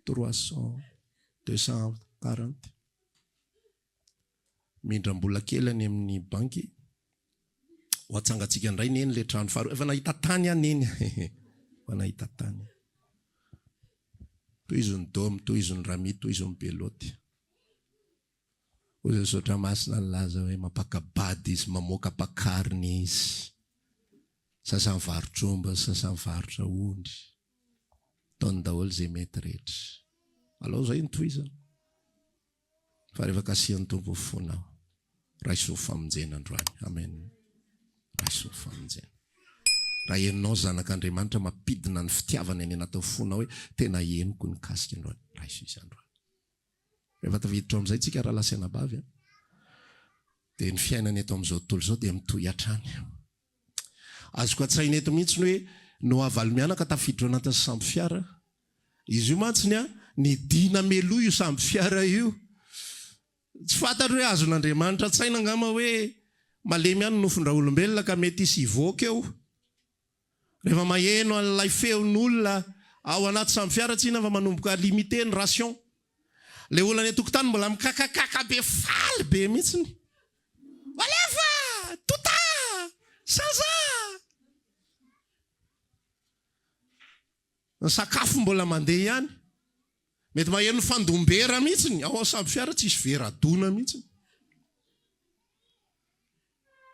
A: 240. Mindram-bola kely any amin'ny banky. Ho atsangatsika indray neny le trano faharoa. Efa nahita tany any eny. Efa nahita tany. Toy izy ny dômy, toy izy ny rami, toy izy ny beloty. Ozy sotra masina laza hoe mampakabady izy, mamoaka pakariny izy. Sasany varotromba, sasany varotra ondry. Taony daholo zay mety rehetra. Alao zay nytohizana. Fa rehefa kasihan'ny tompo fonao, raiso famonjena androany. Amen. Raiso famonjena. Raha henonao zanak'Andriamanitra mampidina ny fitiavana eny anaty fonao hoe tena henoko ny kasika androany. Raiso izy androany. Rehefa tafiditra amin'izay tsika raha lasena bavy. Dia ny fiainana eto amin'izao tontolo izao dia mitohy hatrany. Azoko atsaina eto mihitsy hoe no avaly mianaka tafiditra anatin'ny sampy fiara. Izy io mantsiny ny dina meloa io sampy fiara io. tsy fantatro hoe azon'Andriamanitra tsaina angamba hoe malemy ihany nofondra olombelona ka mety isy ivoaka eo. Rehefa maheno an'ilay feon'olona ao anaty samby fiara tsy ina fa manomboka limité ny ration. Le olona ny tokotany mbola mikakakaka be faly be mihitsiny. Alefa! Tota! Saza! Ny sakafo mbola mandeha ihany. Mety maheno ny fandombera mihitsiny. Ao samby fiara tsy isy veradona mihitsiny.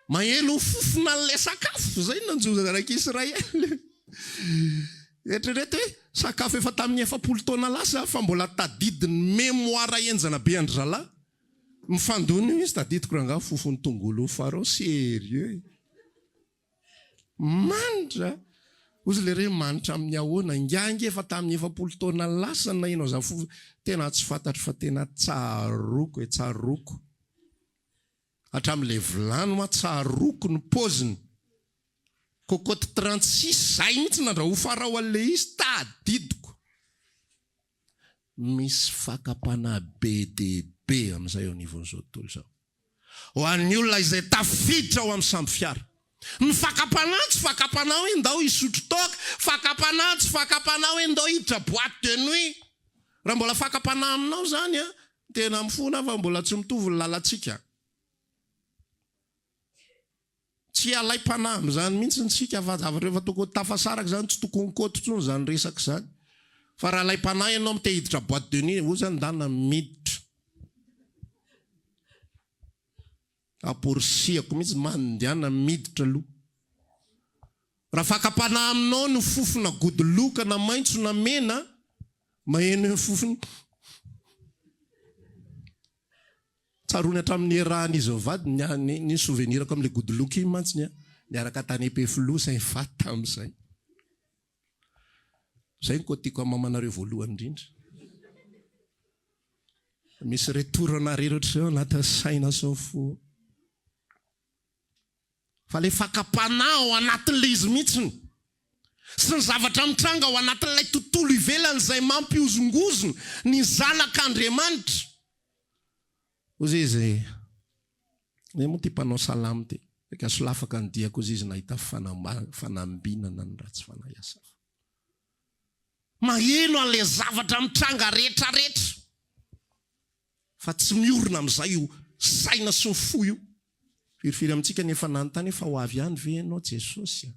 A: Maheno fofona an'ilay sakafo. Zay nanjoza an'Israely. Eritrereto hoe sakafo efa tamin'ny 7 taona lasa fa mbola tadidiny mémoire enjana be andry zalahy. Mifandona izy tadidiko ranga fofony tongolo farao sérieux. Manitra. Ozy le re manitra amin'ny ahoana ngangy efa tamin'ny 7 taona lasa na ino za fofo tena tsy fantatro fa tena tsaroko e tsaroko. Hatramin'le vilany ma tsaroko ny poziny. Cocotte 36 zay mihitsy nandraho farao an'le izy tadidiko. Misy fakapana be be amin'izay ao anivon'izao tontolo izao. Ho an'ny olona izay tafiditra ao amin'ny samby fiara. Ny fakapana tsy fakapana hoe ndao isotro toka, fakapana tsy fakapana hoe ndao hiditra boîte de nuit. Raha mbola fakapana aminao zany tena mifona fa mbola tsy mitovy ny lalantsika. Tsy alai-panahy zany mihitsy ntsika fa zavatra efa tokony tafasaraka zany tsy tokony kototrony zany resaka zany. Fa raha alai-panahy ianao mite hiditra boîte de nuit, io zany ndana miditra. Aporisiako mihitsy mandehana miditra aloha. Raha fakapanahy aminao ny fofona godoloka na maitso na mena, maheno ny fofony. Tsarony hatramin'ny rahan'izy vady ny souvenirako amin'le godoloka iny mantsy niaraka tany Epeflosa ny fata amin'izay. Zay ko tiako amamanareo voalohany indrindra. Misy retoranareo ohatr'izao anaty saina sao fo. Fa le fakapana ao anatin'le izy mihitsiny. Sy ny zavatra mitranga ao anatin'ilay tontolo ivelany izay mampiozongozona ny zanak'Andriamanitra. Ozy izy, moa ty mpanao salamo ty. Ka solafaka ny diako ozy izy nahita fanambinana ny ratsy fanayasa. Maheno an'le zavatra mitranga rehetrarehetra. Fa tsy miorina amin'izay io saina sy ny fo io. Firifiry amintsika nefa nanontany fa ho avy ihany ve ianao Jesosy?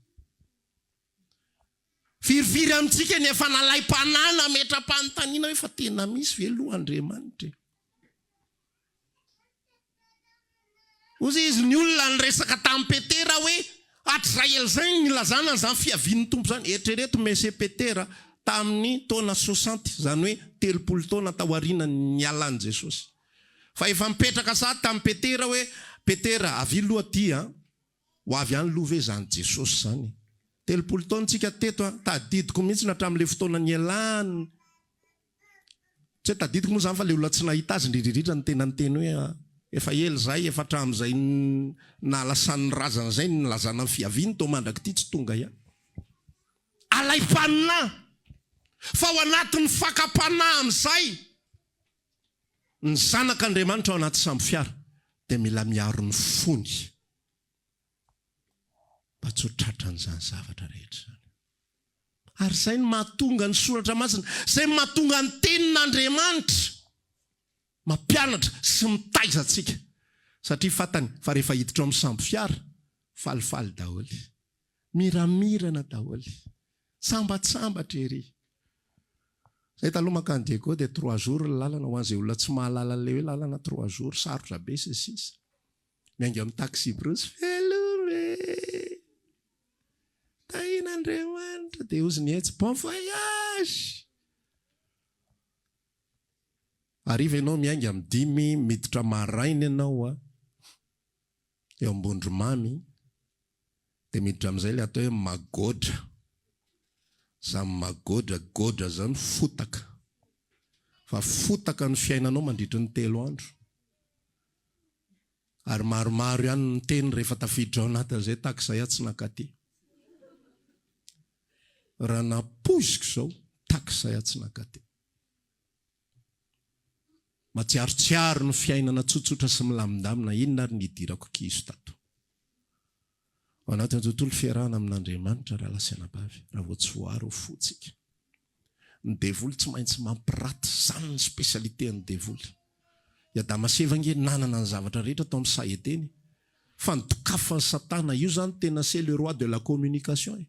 A: Firifiry amintsika nefa nalai-panana metra-panontaniana hoe fa tena misy ve aloha Andriamanitra? Ozy izy ny olona ny resaka tamin'ny Petera hoe Atrael zay nilazana zany fiavian'ny tompo zany. Eritrereto Mese Petera tamin'ny taona 60 zany hoe 30 taona taoriana nialan'i Jesosy. Fa efa mipetraka sady tamin'ny Petera hoe Petera avy loha ty ho avy any loha ve zany Jesosy zany. 30 taona tsika teto tadidiko mihitsy hatramin'le fotoana nialany. Tsy tadidiko moa zany fa le olona tsy nahita azy indrindrindrindra ny tena nyteny hoe efa ely zay efa hatramin'izay nalasan'ny razana zay nilazana ny fiaviany to mandraky ty tsy tonga ihany. Alai-panina fa ao anatin'ny fakapana amin'izay ny zanak'Andriamanitra ao anaty samby fiara dia mila miaro ny fony mba tsy ho tratra an'izany zavatra rehetra. Ary zay ny mahatonga ny soratra masina, zay mahatonga ny tenin'Andriamanitra mampianatra sy mitaiza antsika. Satria fantany fa rehefa hiditra amin'ny samby fiara, falifaly daholy, miramirana daholy, sambatsambatra ery. Zay taloha makany Diego dia 3 jours ny lalana ho an'izay olona tsy mahalala le hoe lalana 3 jours sarotra be sy sisa. Miainga amin'ny taxi brosy, velome, tahin'Andriamanitra, dia ozy ny hetsy, bon voyage. Ariva ianao miainga amin'ny 5 miditra maraina ianao eo ambondromamy, dia miditra amin'izay le atao hoe magodra. Zany magodra, godra zany fotaka. Fa fotaka ny fiainanao mandritry ny 3 andro. Ary maromaro ihany ny teny rehefa tafiditra ao anatin'izay tahaka izay tsy nakaty. Raha napoiziko izao, tahaka izay tsy nakaty. matsiarotsiaro ny fiainana tsotsotra sy milamindamina, inona ary nidirako kizo tato ao anatin'ny tontolo fiarahana amin'Andriamanitra. Raha lasanabavy, raha vao tsy voary ho fotsika, ny devoly tsy maintsy mampiraty, zany ny spesialité ny devoly. Iadamaseva nanana ny zavatra rehetra tao amin'ny saheteny, fa nitokafan'ny Satana. Io zany tena c'est le roi de la communication.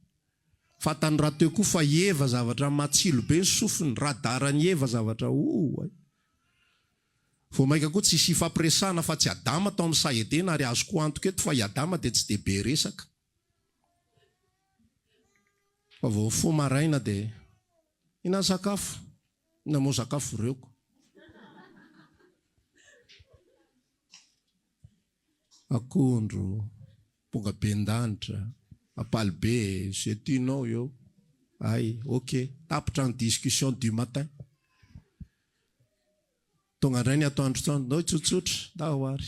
A: Fatany raha teo koa fa Eva zavatra matsilo be ny sofiny, radarany Eva zavatra vao maika koa tsy isy ifampiresahana, fa tsy Adama tao amin'ny sahetena ary azoko antoka eto fa i Adama dia tsy dia be resaka. Fa vao fo maraina dia ina sakafo, ina mo sakafo reoko. Akondro, ponga bendanitra, apalibe, zay tianao eo. Ay, ok, tapitra en discussion du matin. Tonga indray ny atoandro tsao, no tsotsotra, dahoary.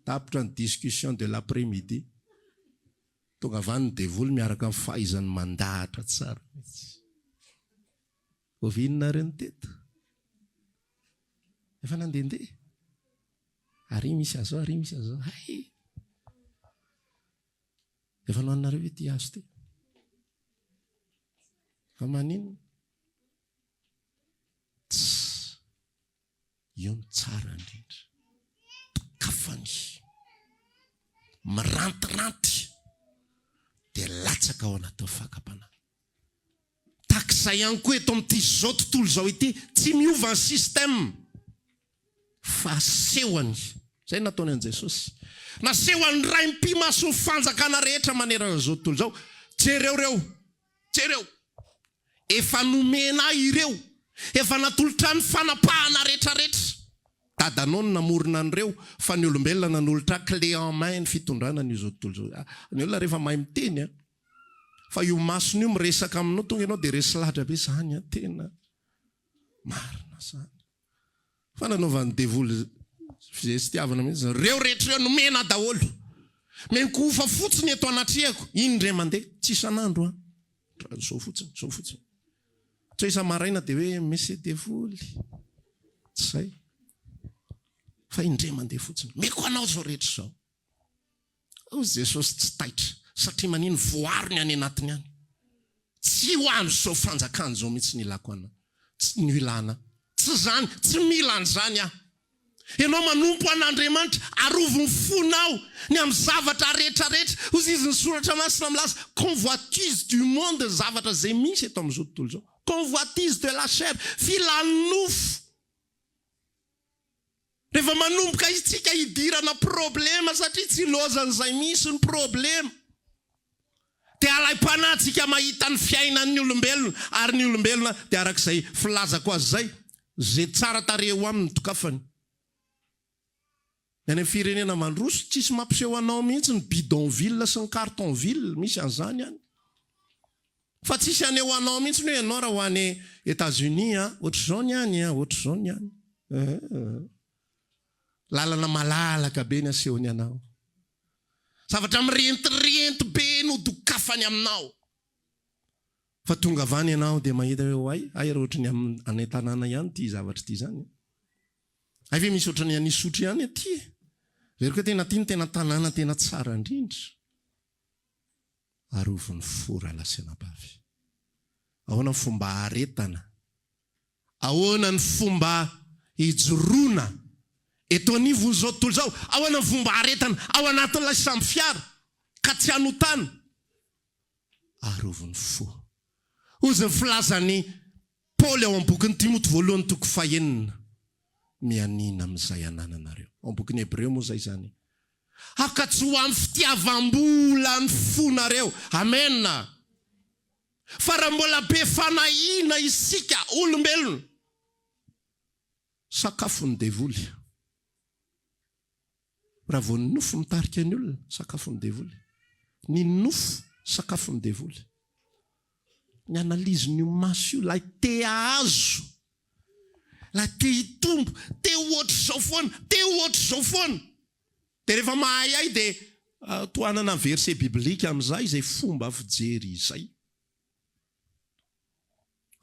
A: Tapitra en discussion de l'après-midi. Tonga avany ny devoly miaraka amin'ny fahaizany mandahatra tsara. Ovinina reny teto. Efa nandehandeha. Ary misy azao, ary misy azao. Hay. Efa nohanareo ve ty azo ty? Fa manino? Io ny tsara indrindra. Tokafany. Mirantiranty. Dia latsaka ao anaty fakapana. Takizay ihany koa eto amin'ity zao tontolo zao ity, tsy miova ny système. Fa sehony. Zay nataony an' Jesosy. Nasehony ray mpimaso ny fanjakana rehetra manerana zao tontolo zao. Jereo. Efa nomena ireo. Efa natolotra ny fanapahana rehetrarehetra. Dadanao no namorona an'ireo, fa ny olombelona nanolotra clé en main ny fitondrana n'izao tontolo zao. Ny olona rehefa mahay miteny, fa io masony io miresaka aminao, tonga ianao dia resy lahatra be zany tena marina zany. Fa nanaovan'ny devoly fizesitiavana mihitsy, reo rehetra reo nomena daholo. Menko fa fotsiny eto anatriako, iny ndray mandeha, tsy isan'andro zao fotsiny. Tsy isa maraina dia hoe mese devoly. Tsy zay. Fa indray mandeha fotsiny. Meko anao zao rehetra zao. Jesosy tsy taitra, satria manino voarony any anatiny any. Tsy ho andro zao fanjakany zao mihitsy ny ilako anao. Tsy ny ilana. Tsy zany, tsy mila an'izany aho. Ianao manompo an'Andriamanitra, arovony fonao ny amin'ny zavatra rehetrarehetra. Hozy izy ny soratra masina milaza, convoitise du monde, zavatra zay misy eto amin'izao tontolo zao. Convoitise de la chair, filanofo. Rehefa manomboka isika hidirana problema, satria tsy lozan'izay misy ny problema. Dia alay-panatsika mahita ny fiainan'ny olombelona, ary ny olombelona dia arak'izay filazako azy zay, zay tsara tareo aminy tokafany. Ny any firenena mandroso, tsisy mampiseho anao mihitsy ny bidonville sy ny cartonville, misy an'izany any. Fa tsisy aneo anao mihitsy hoe ianao raha ho any États-Unis, ohatr'izao ny any, lalana malalaka be ny asehony anao. Zavatra mirentirento be no dokafany aminao. Fa tonga avany ianao dia mahita hoe ay raha ohatrany any tanàna ihany ty zavatra ty zany. Ay ve misy ohatrany any Isotry ihany aty. Veriko tena ty ny tena tanàna tena tsara indrindra. Arovony fora lasenabavy. Ahoana ny fomba aretana. Ahoana ny fomba hijoroana. Eto anivony zao tontolo zao. Ahoana ny fomba aretana. Ao anatin'ilay samby fiara. Ka tsy hanotana. Arovony fo. Ozy ny filazany Paoly ao am-bokin'ny Timoty voalohany toko 4. Mianina amin'izay anananareo. Ao am-bokin'ny Hebreo moa zay zany. Haka tsy ho amin'ny fitiavam-bola ny fonareo. Amen. Fa raha mbola be fanahina isika olombelona. Sakafo ny devoly. Raha vao ny nofo mitarika ny olona, sakafo ny devoly. Ny nofo, sakafo ny devoly. Ny analizy ny maso io, lay te azo. La te hitombo, te ohatr'izao foana. Dia rehefa mahay ahy dia toanana verset biblika amin'izay, izay fomba fijery izay.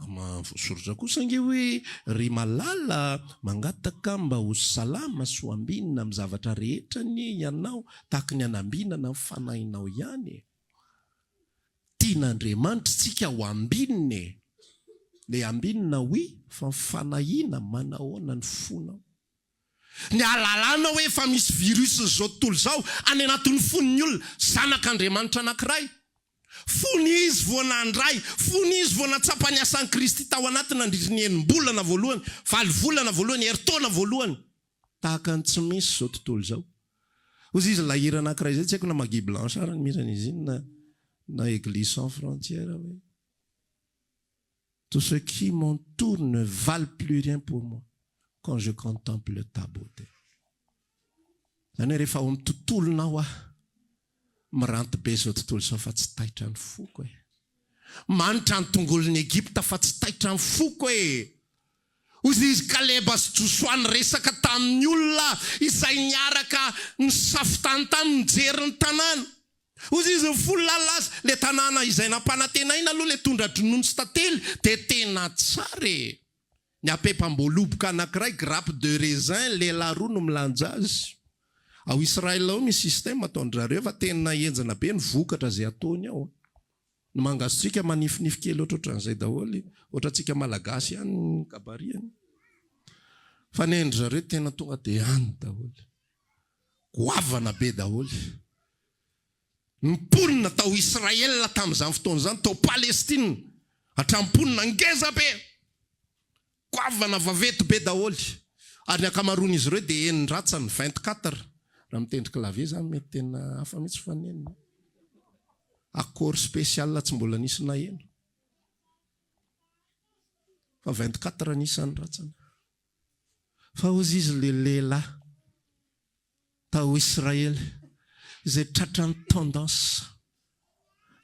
A: Soratra kosa nge hoe ry malala mangataka mba ho salama sy ho ambinina amin'ny zavatra rehetra ny ianao tahaka ny anambinana ny fanahinao ihany. Tian'Andriamanitra tsika ho ambinina. Le ambinina hoe fa fanahina manahoana ny fonao. Ny alalana hoe fa misy virus zao tontolo zao any anatin'ny fon'ny olona zanak'Andriamanitra anankiray. Fony izy voanandray, fony izy voanatsapany asan'i Kristy tao anatiny nandritra ny enim-bolana voalohany, 7 volana voalohany, herintaona voalohany. Tahaka ny tsy misy zao tontolo zao. Ozy izy lahira anankiray zay tsy haiko na Magie Blanche ary mirana izy iny na Église sans frontières. Tout ce qui m'entoure ne valent plus rien pour moi quand je contemple ta beauté. Zany rehefa ao amin'ny tontolonao miranty be zao tontolo zao fa tsy taitra ny foko e. Manitra ny tongolon'ny Egypta fa tsy taitra ny foko e. Ozy izy Kaleba sy Joshua resaka tamin'ny olona izay niaraka ny safitany tamin'ny mijery ny tanàna. Ozy izy folo lalazy le tanàna izay nampanantenaina aloha le tondra dronono sy tantely de tena tsara e. Ny apepam-boaloboka anankiray grappe de raisin lehilahy roa no milanja azy. Ao Israel ao misy système ataondrareo fa tena enjana be ny vokatra zay ataony ao. Ny mangasotsika manifinify kely ohatran'izay daholy, ohatratsika malagasy ihany ny kabariany. Fa ny endrzareo tena tonga de any daholy. Goavana be daholy. Ny mponina tao Israel tamin'izany fotoana zany tao Palestine, hatramponina ngeza be. Goavana vaventy be daholy. Ary ny akamaroan'izy ireo de enindratsany 24. Raha mitendry klavie zany mety tena hafa mitsy fanenina. Accord spécial tsy mbola nisy na eno. Fa 24 nisany ratsana. Fa ozy izy le lehilahy tao Israel izay tratran'ny tendance,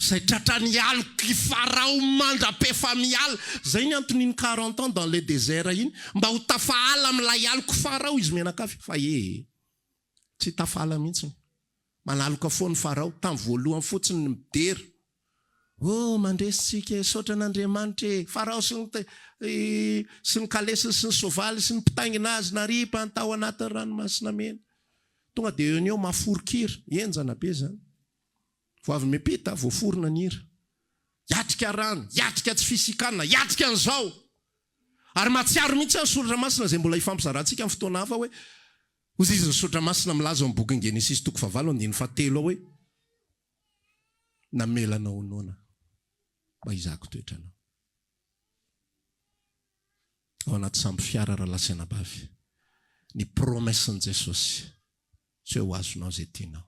A: izay tratran'ny alika Farao mandra-pefa miala. Zay ny antoniny 40 ans dans le désert iny mba ho tafahala amin'ilay alika Farao izy menakafy. Fa tsy tafahala mihitsy. Manaloka foany Farao tamin'ny voalohany fotsiny ny midery. Mandresitsika saotra an'Andriamanitra Farao sy ny kalesiny sy ny soavaly sy ny mpitaingina azy naripa ny tao anatin'ny ranomasina mena. Tonga de eo ny eo maforokira, enjana be zany. Vao avy miampita, voaforona ny hira. Yatrika rano, yatrika tsy fisikana, yatrika an'izao. Ary matsiaro mihitsy ny soratra masina zay mbola ifampizarantsika amin'ny fotoana hafa hoe ozy izy ny soratra masina milaza amin'ny boky Genesis 9:7 ao hoe namelanao noana mba izako toetranao. Ao anaty samby fiara raha lasaina bavy. Ny promessin'i Jesosy tsy ho azonao zay tianao.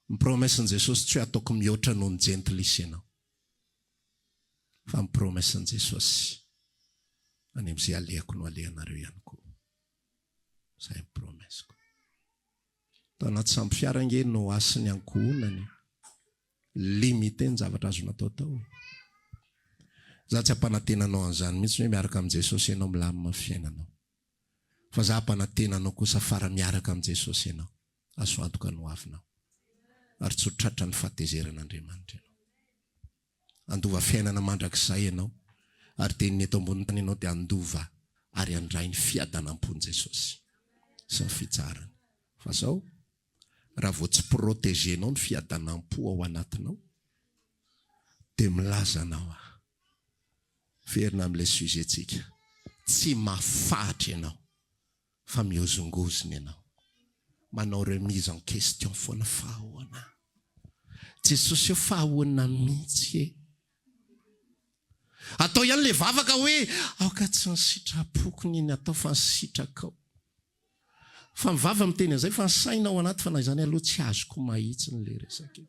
A: Ny promessin'i Jesosy tsy ataoko mihoatra noho ny gentlisy ianao. Fa ny promessin'i Jesosy any amin'izay alehako no alehanareo ihany koa. Zay ny promesiko. Tao anaty samby fiara nge no asiny ankohonany. Limité ny zavatra azo natao tao. Za tsy ampanantenanao an'izany mihitsy hoe miaraka amin'ny Jesosy ianao milamina fiainanao. Fa za ampanantenanao kosa fara miaraka amin'ny Jesosy ianao. Aso antoka no avinao. Ary tsy ho tratra ny fahatezeran'Andriamanitra ianao. Andova fiainana mandrakizay ianao. Ary teniny eto ambony tany ianao dia andova ary andray ny fiadanam-pony Jesosy sy ny fitsarany. Fa zao raha vao tsy protégenao ny fiadanam-po ao anatinao dia milaza anao verina amin'ilay sujet-tsika. Tsy mahafahatra ianao fa miozongozona ianao. Manao remise en question foana fahahoana. Jesosy eo fahahoana mihitsy e. Atao ihany le vavaka hoe aoka tsy ny sitrapokony iny atao fa ny sitrakao. Fa ny vava miteny an'izay fa ny sainao anaty fa na izany aloha tsy azoko mahitsy ny le resaka.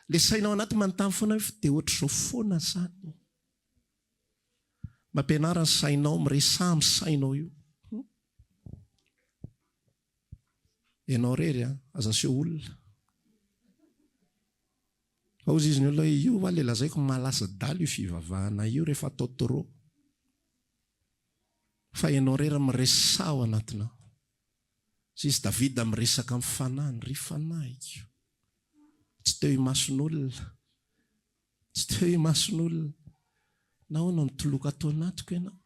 A: Le sainao anaty manontany foana dia ohatr'izao foana zany. Mampianara ny sainao miresaha amin'ny sainao io. Ianao rery aza seho olona. Fa ozy izy ny olona io va le lazaiko malasa dala io fivavahana io rehefa atao trop. Fa ianao rery miresaha ao anatinao. Sisy Davida miresaka amin'ny fanahy, ry fanahy io. Tsy teo imason'olona. tsy te hoe mason'olona nahoana mitoloka atao anatiko ianao.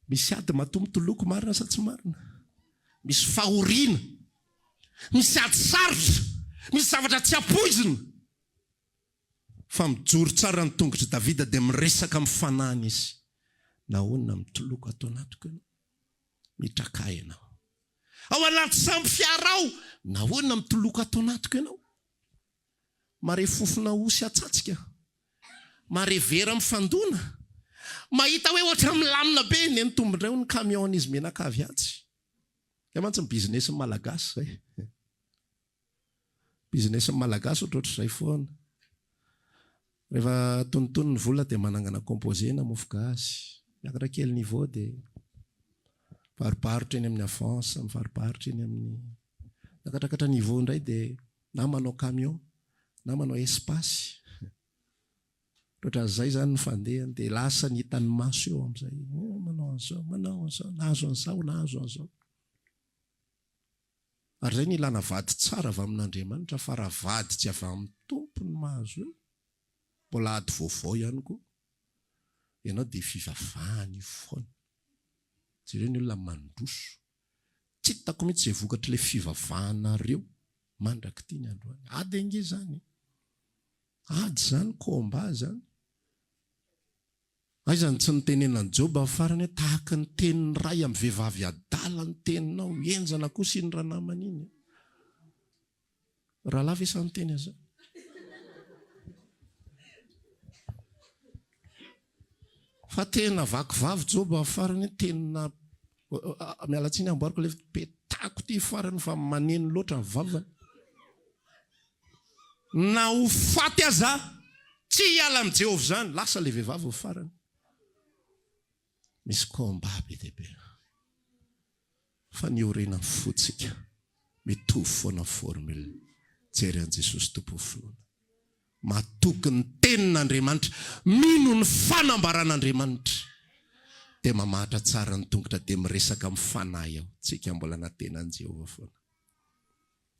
A: Misy ady matoa mitoloko marina sa tsy marina, misy fahoriana, misy ady sarotra, misy zavatra tsy apoizina. Fa mijoro tsara ny tongotry Davida dia miresaka mifanana izy. Nahoana mitoloko atao anatiko ianao, mitrakay ianao. Ao anaty samby fiarao, nahoana mitoloko atao anatiko ianao. Mare fofona osy atsatsika, mare vera mifandona, mahita hoe ohatra milamina be ny tombondray ny camion izy menakavy atsy. Ka mantsy ny business malagasy zay. Business malagasy ohatr'izay foana. Rehefa tonitony ny vola dia manangana composé na mofo gasy. Miakatra kely niveau dia fariparitra eny amin'ny avance, mifariparitra eny amin'ny nakatakatra niveau indray dia na manao camion, na manao espace. Ohatrany zay zany ny fandehany dia lasa ny hitan'ny maso eo amin'izay. Manao an'izao, nahazo an'izao, nahazo an'izao. Ary zay ny ilana vady tsara avy amin'Andriamanitra, fa raha vady tsy avy amin'ny tompony mahazo eo, mbola ady vaovao ihany koa. Ianao dia fivavahany io foana. Tsy ireo ny olona mandroso. Tsy hitako mihitsy izay vokatra ilay fivavahanareo mandraka ity ny androany. Ady ange zany. Ady zany, komba zany. Aizany tsy nitenenan'i Joba farany hoe tahaka ny tenin'ny ray amin'ny vehivavy adala ny teninao, enjana kosa iny raha namany iny. Raha lava isa ny teny aza. Fa tena vakivavy Joba farany hoe tenina mialatsiny amboariko le petako ty farany fa maneno loatra ny vavany. Na ho faty aza tsy hiala amin'ny Jehovah zany, lasa le vehivavy ho farany. Misy komba be dia be. Fa ny orena fotsika mitovy foana formule. Jery an Jesosy tompo finoana. Matoky ny tenin'Andriamanitra, mino ny fanambaran'Andriamanitra, dia mamahatra tsara ny tongotra dia miresaka mifanahy ao. Tsika mbola natenan'i Jehovah foana.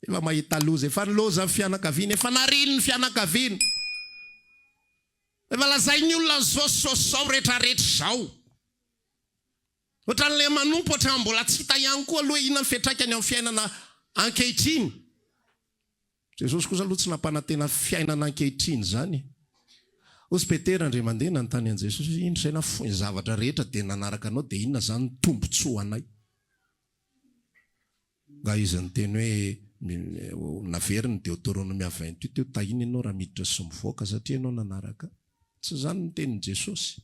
A: Efa mahita loza, efa niloza ny fianakaviana, efa nariny ny fianakaviana. Efa lazainy olona zao rehetrarehetra zao. Ohatran'ilay manompo ohatran'ny mbola tsy hita ihany koa aloha inona ny fiantraikany amin'ny fiainana ankehitriny. Jesosy kosa aloha tsy nampanantena fiainana ankehitriny zany. Osy Petera indray mandeha nanontany an Jesosy, ino izay na foiny zavatra rehetra dia nanaraka anao dia inona zany ny tombontsoa anay? Nga izy ny teny hoe naveriny Deutéronomia 28 teo, tahiny ianao raha miditra sy mivoaka satria ianao nanaraka. Tsy zany ny tenin'i Jesosy.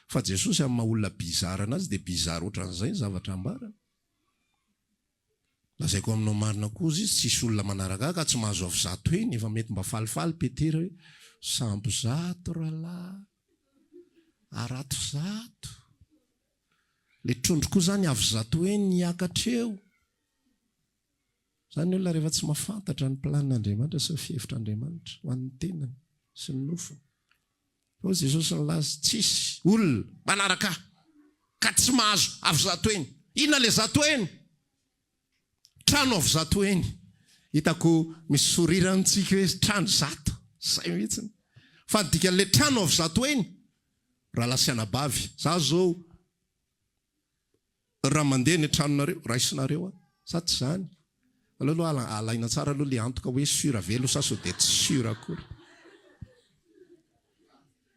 A: Fa Jesosy amin'ny maha-olona bizara anazy dia bizara ohatran'izay ny zavatra ambarana. Lazaiko aminao marina koa izy tsisy olona manaraka ka tsy mahazo avy zato eny, efa mety mba falifaly Petera hoe sambo zato rahalahy, arato zato. Le trondro koa zany avy zato eny niakatra eo. Zany olona rehefa tsy mahafantatra ny planin'Andriamanitra sy ny fihevitr'Andriamanitra ho an'ny tenany sy ny nofony. Fa Jesosy nilaza tsisy olona manaraka ka tsy mahazo avy zato eny. Inona le zato eny? Trano avy zato eny. Hitako misy sorirantsika hoe trano zato. Zay mihitsiny. Fa dikan'le trano avy zato eny, raha lasianabavy. Za zao raha mandeha ny tranonareo, raisinareo sa tsy zany? Aloha alaina tsara aloha le antoka hoe sura velo sa so dia tsy sura akory.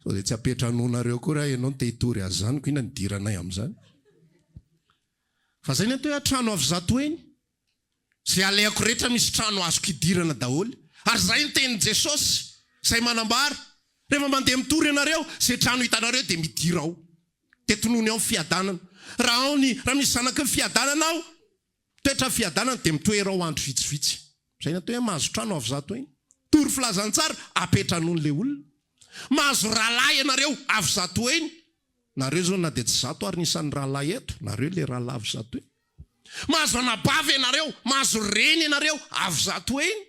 A: So dia tsy apetranonareo koa raha ianao te hitory azy zany, ko ina ny diranay amin'izany. Fa zay ny atao hoe trano avy zato eny. Zay aleako rehetra misy trano azoko hidirana daholo. Ary zay ny tenin'i Jesosy, zay manambara. Rehefa mandeha mitory ianareo, zay trano hitanareo dia midira ao. Tetonony ao fiadanana. Raha misy zanaky ny fiadanana ao, toetra fiadanana dia mitoera ao andro vitsivitsy. Zay ny atao hoe mahazo trano avy zato eny. Tory filazany tsara, apetranony le olona. Mahazo rahalahy ianareo avy zato eny. Nareo zao na dia tsy zato ary nisan'ny rahalahy eto, nareo le rahalahy avy zato eny. Mahazo anabavy ianareo, mahazo reny ianareo avy zato eny.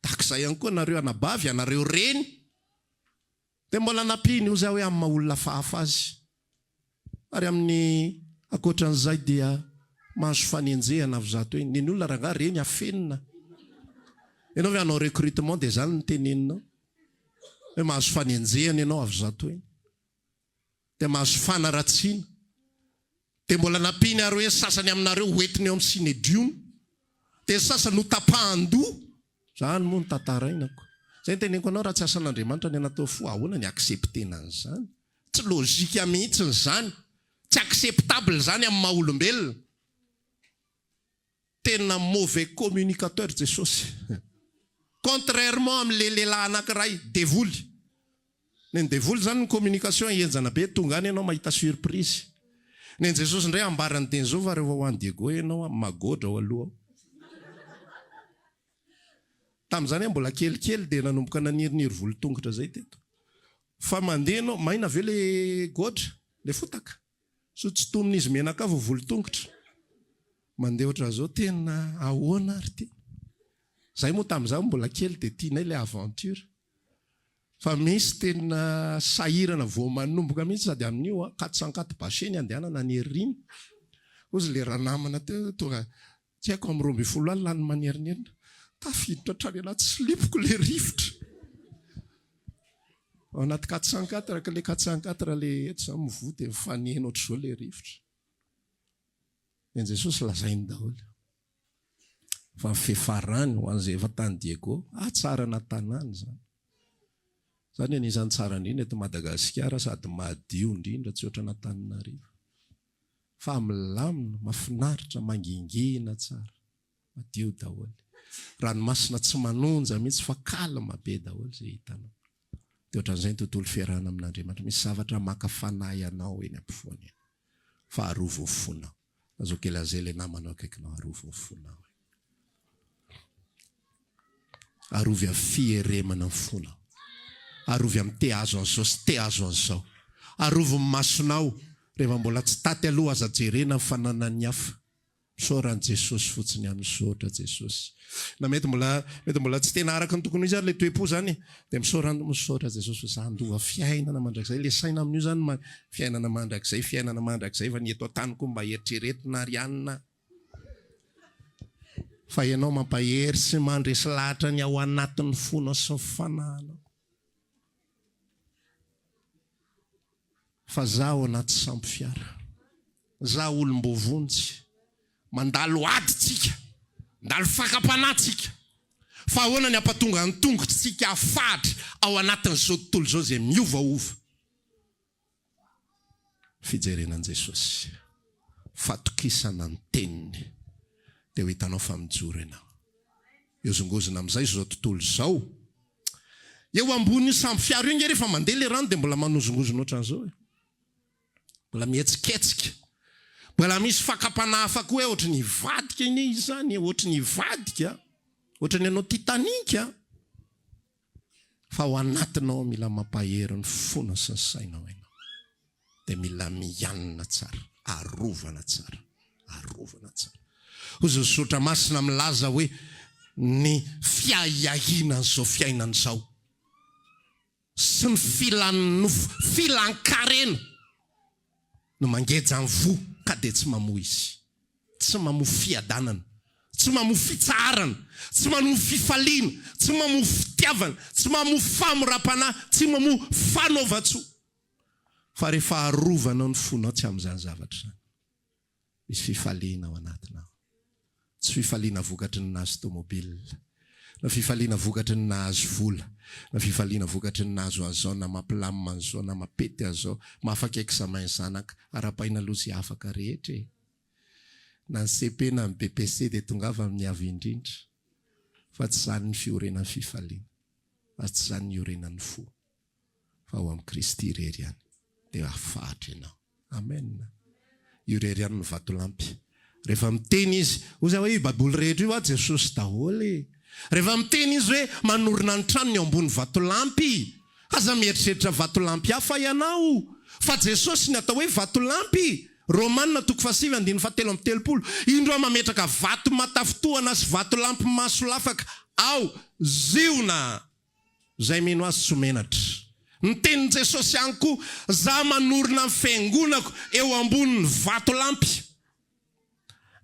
A: Takizay ihany koa nareo anabavy, anareo reny. Dia mbola nampiny io zay hoe amin'ny maha-olona fahafa azy. Ary amin'ny ankoatran'izay dia mahazo fanenjehana avy zato eny. Ny olona raha reny afenina. Ianao hoe hanao recrutement dia zany ny teneninao. hoe mahazo fanenjehana ianao avy zato eny, dia mahazo fanaratsiana, dia mbola nampiny ary hoe sasany aminareo hoentiny eo amin'ny Synedion, dia sasany ho tapahan-doha. Zany moa ny tantarainako. Zay ny teneniko anao raha tsy asan'Andriamanitra ny anatao fo, ahoana ny akseptena an'izany? Tsy lôjika mihitsy zany, tsy acceptable zany amin'ny maha-olombelona. Tena mauvais communicateur Jesosy. Contrairement amin'ilay lehilahy anankiray devoly. Ny devoly zany ny communication enjana be, tonga any ianao mahita surprise. Ny Jesosy indray ambarany teny zao fa rehefa ho an'ny Diego ianao magodra ao aloha. Tamin'izany mbola kelikely dia nanomboka naniriniry volo-tongotra zay teto. Fa mandeha ianao, maina ve le godra, le fotaka. So tsy tomin'izy menaka avy volo-tongotra. Mandeha ohatran' zao tena ahoana ary ty. Zay moa tamin'izany mbola kely dia tianay le aventure. Fa misy tena sahirana vao manomboka mihitsy sady amin'io 404 bacheny andehanana ny heriny. Ozy le raha namana teo tonga tsy haiko amin'ny 12 alina lany manerinierina. Tafiditra hatrany anaty slipoko le rivotra. Ao anaty 404 ka le 404 le eto zany mivoa dia mifanena ohatr'izao le rivotra. Ny Jesosy lazainy daholo. Fa fefarany ho an'izay efa tany Diego, tsara natanany zany. Zany anisan'ny tsara indrindra eto Madagasikara sady madio indrindra tsy ohatry n'Antananarivo. Fa milamina, mafinaritra, mangingina tsara. Madio daholo. Ranomasina tsy manonja mihitsy fa kalma be daholo zay hitanao. Dia ohatran'izay ny tontolo fiarahana amin'Andriamanitra. Misy zavatra maka fanahy anao eny ampovoany eny. Fa arovo ny fonao. Azo kely azay le namanao akaikinao, arovo ny fonao. Arovy amin'ny fieremana ny fonao. Arovy amin'ny te azo an'izao sy te azo an'izao. Arovy ny masonao. Rehefa mbola tsy taty aloha aza jerena ny fananany hafa. Misaoran'i Jesosy fotsiny ihany, misaotra Jesosy. Na mety mbola tsy tena araka ny tokony izy ary le toe-po zany, dia misaotra Jesosy za handova fiainana mandrakizay. Le saina amin'io zany fiainana mandrakizay fa ny eto an-taniko mba eritreretina arianina. Fa ianao mampahery sy mandresy lahatra ny ao anatin'ny fonao sy ny fanahinao. Fa zaho anaty sambo fiara, zaho olom-bovonjy, mandalo aditsika, mandalo fakapanatsika. Fa ahoana ny ampatonga ny tongotsika afahatra ao anatin'izao tontolo izao izay miovaova. Fijerenan'i Jesosy, fatokisana ny teniny, dia ho hitanao fa mijoro ianao. Iozongozona amin'izay izao tontolo izao. Eo ambony sambo fiara io nge rehefa mandeha le rano dia mbola manozongozona ohatran'izao. Mbola mihetsiketsika. Mbola misy fakapana hafa koa ohatra ny vadika iny izy zany, ohatra ny vadika, ohatra ny anao titanika. Fa ao anatinao mila mampahery ny fona sy ny sainao ianao. Dia mila mianina tsara, arovana tsara, arovana tsara. Hozy sotra masina milaza hoe ny fiahiahinan' izao fiainan' izao sy ny filan-karena no mangeja ny vo ka dia tsy mamoa izy, tsy mamoa fiadanana, tsy mamoa fitsarana, tsy mamoa fifaliana, tsy mamoa fitiavana, tsy mamoa famorapana, tsy mamoa fanaova-tsoa. Fa rehefa arovanao ny fonao tsy amin'izany zavatra zany, misy fifaliana ao anatinao. Tsy fifaliana vokatry ny nahazo tomobila, na fifaliana vokatry ny nahazo vola, na fifaliana vokatry ny nahazo an'izao, na mampilamina an'izao, na mampety an'izao, mahafaka examen zanaka, ara-paina aloha sy afaka rehetra e. Na ny CP na ny BPC dia tonga avy amin'ny avy indrindra. Fa tsy zany ny fiorenan'ny fifaliana, fa tsy zany ny iorenan'ny fo. Fa ho amin'ny Kristy irery ihany, dia afahatra ianao. Amen. Irery ihany ny vatolampy. Rehefa miteny izy, hozy hoe baboly rehetra io Jesosy daholo. Rehefa miteny izy hoe manorina ny trano ny ambony vatolampy, aza mieritreritra vatolampy hafa ianao. Fa Jesosy ny atao hoe vatolampy. Romanina 7:7. Indro mametraka vato matafitohana sy vatolampy maso lafaka ao ziona. Zay mino azy tsy menatra. Ny tenin' Jesosy ihany koa, za manorina ny fiangonako eo ambonin'ny vatolampy.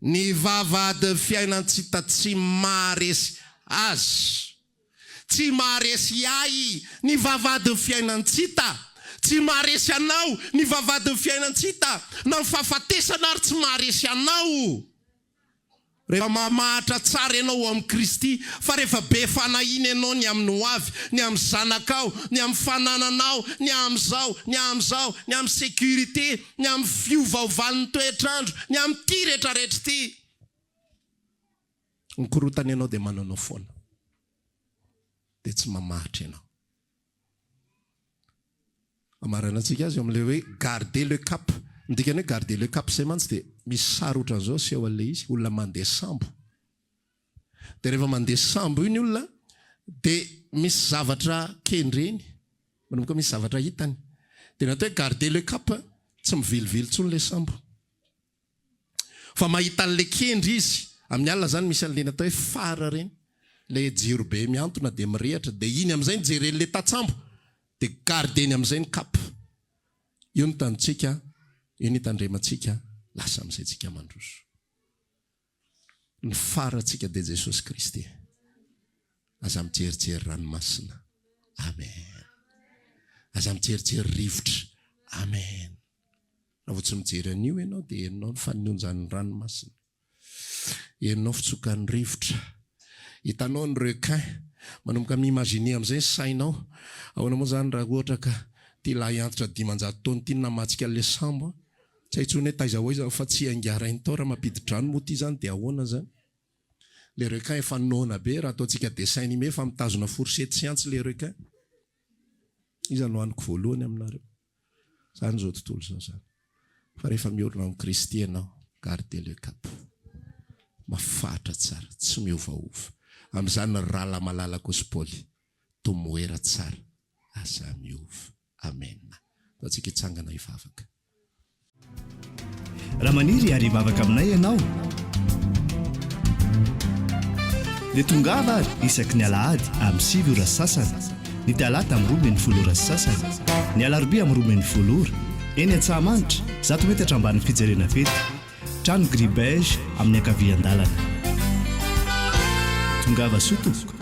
A: Ny vavahady fiainan-tsita tsy maharesy azy, tsy maharesy ahy ny vavadiny fiainantsita, tsy maharesy anao ny vavadiny fiainantsita, na mifahafatesana ary tsy maharesy anao. Rehefa mamahatra tsara ianao amin'ny Kristy, fa rehefa be fanahiny ianao ny amin'ny hoavy, ny amin'ny zanakao, ny amin'ny fanananao, ny amin'izao, ny amin'izao, ny amin'ny sécurité, ny amin'ny fiovaovan'ny toetrandro, ny amin'ny ty rehetrarehetra ty. Ny korotany ianao dia mananao foana, dia tsy mamahatra ianao. Amarana antsika azy amin'ilay hoe garder le cap. Ndikany hoe garder le cap izay mantsy dia misy sary ohatran'izao seho an'ilay izy, olona mandeha sambo. Dia rehefa mandeha sambo iny olona, dia misy zavatra kendreny, manomboka misy zavatra hitany. Dia natao hoe garder le cap, tsy mivilivily tsony ilay sambo. Fa mahita an'ilay kendry izy, amin'ny alina zany misy an'ilay natao hoe fara reny, ilay jiro be miantona dia mirehatra, dia iny amin'izay nijeren'ilay tatsambo, dia gardeny amin'izay ny cap. Io ny tanitsika, io ny tandremantsika, lasa amin'izay tsika mandroso. Ny farantsika dia Jesosy Kristy. Aza mijerijery ranomasina. Amen. Aza mijerijery rivotra. Amen. Raha vao tsy mijery an'io ianao dia henonao ny fanonjan'ny ranomasina. Henonao fitsokan'ny rivotra. Hitanao ny requin, manomboka mi-imaginer amin'izay sainao. Ahoana moa zany raha ohatra ka ty lahy antitra 500 taona ty namatsika an'ilay sambo, tsy haintsony hoe taiza hoaiza fa tsy angarainy tao raha mampidi-drano moa ty zany dia ahoana zany. Le requin efa noana be, raha ataontsika dessin animé fa mitazona fourchette sy antsy le requin. Iza no aniko voalohany aminareo. Zany zao tontolo zao zany. Fa rehefa miorina amin'ny Kristy ianao, garder le cap. Mafatra tsara, tsy miovaova. Amin'izany rala malala gospoli, tomoera tsara, aza miova. Amen. Tatsika hitsangana hivavaka.
B: Raha maniry ary hivavaka aminay ianao, dia tongava ary isaky ny alahady amin'ny 7 ora sasany, ny talata amin'ny 12 ora sasany, ny alarobia amin'ny 12 ora, eny Antsahamanitra 100 metatra ambany fijerena fety, trano Gribege amin'ny ankavian-dalana. Tongava sotompoko.